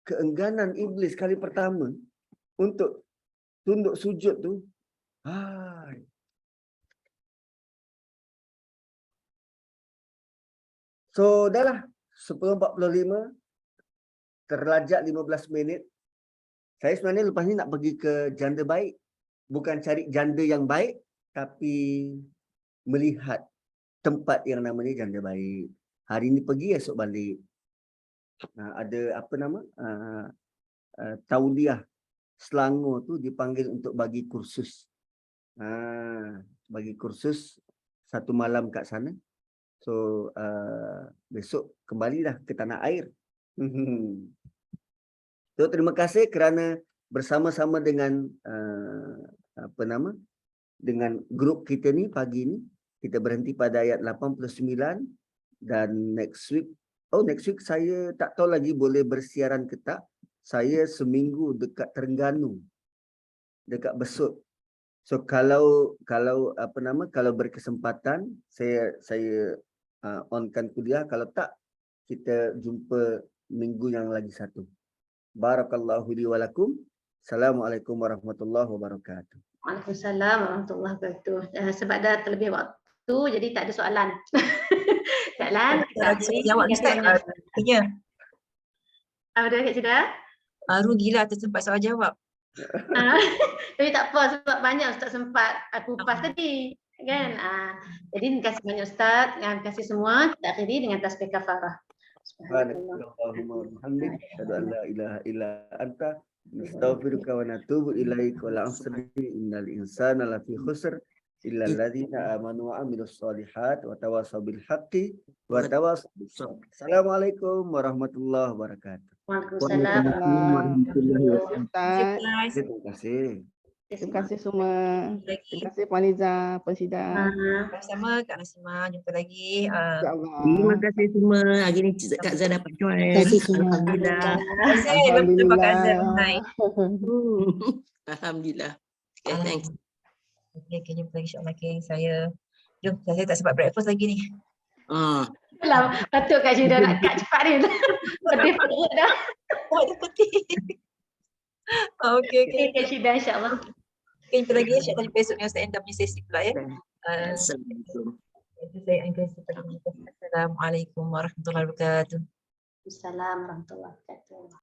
Keengganan iblis kali pertama untuk tunduk sujud tu. So dah lah 10.45 terlajak 15 minit. Saya sebenarnya lepas ni nak pergi ke janda baik. Bukan cari janda yang baik, tapi melihat tempat yang namanya janda baik. Hari ni pergi, esok balik. Ada apa nama? Tauliah Selangor tu dipanggil untuk bagi kursus. Bagi kursus 1 malam kat sana. So besok kembalilah ke tanah air. So terima kasih kerana bersama-sama dengan dengan grup kita ni pagi ni. Kita berhenti pada ayat 89 dan next week saya tak tahu lagi boleh bersiaran ke tak. Saya seminggu dekat Terengganu, dekat Besut. So kalau berkesempatan saya onkan kuliah, kalau tak kita jumpa minggu yang lagi satu. Barakallahu li wa lakum. Assalamualaikum warahmatullahi wabarakatuh. Waalaikumsalam warahmatullahi wabarakatuh. Sebab dah terlebih waktu jadi tak ada soalan. Soalan jawab Ustaz. Ya. Apa dia Kak Cida? Rugilah tersempat soal jawab. Tapi tak apa sebab banyak Ustaz sempat aku kupas tadi kan. Jadi terima kasih banyak Ustaz, terima kasih semua. Kita akhiri dengan tasbih kafarah. Subhanakallahumma wa bihamdik, asyhadu an la ilaha illa anta, nastaghfiruka wa natubu ilaik, wa la'asri innal insana lafi khusr illa alladzina amanu wa amilus solihat wa tawasaw bil haqqi wa tawasaw bis sabr. Assalamualaikum warahmatullahi wabarakatuh. Waalaikumsalam. warahmatullahi wabarakatuh. Ustaz. Terima kasih. Terima kasih semua. Terima kasih Puan Liza, Puan Sida. Sama-sama Kak Nasimah, jumpa lagi. InsyaAllah. Terima kasih semua. Hari ni Kak Zan dapat join. Alhamdulillah. Terima kasih belum jumpa Kak Azan online. Alhamdulillah. Okay, thanks. Okay, jumpa lagi insyaAllah. Okay, jom, saya tak sempat breakfast lagi ni. Lah, patut Kak Syida nak kat cepat ni. Pedih perut dah. Oh, dah putih. Okay. Okay, Kak Syida, insyaAllah. Okay, jumpa lagi. InsyaAllah jumpa esok ni Ustaz Endam punya sesi pula ya. Assalamualaikum. Itu saya angkat Assalamualaikum warahmatullahi wabarakatuh. Assalamualaikum warahmatullahi wabarakatuh.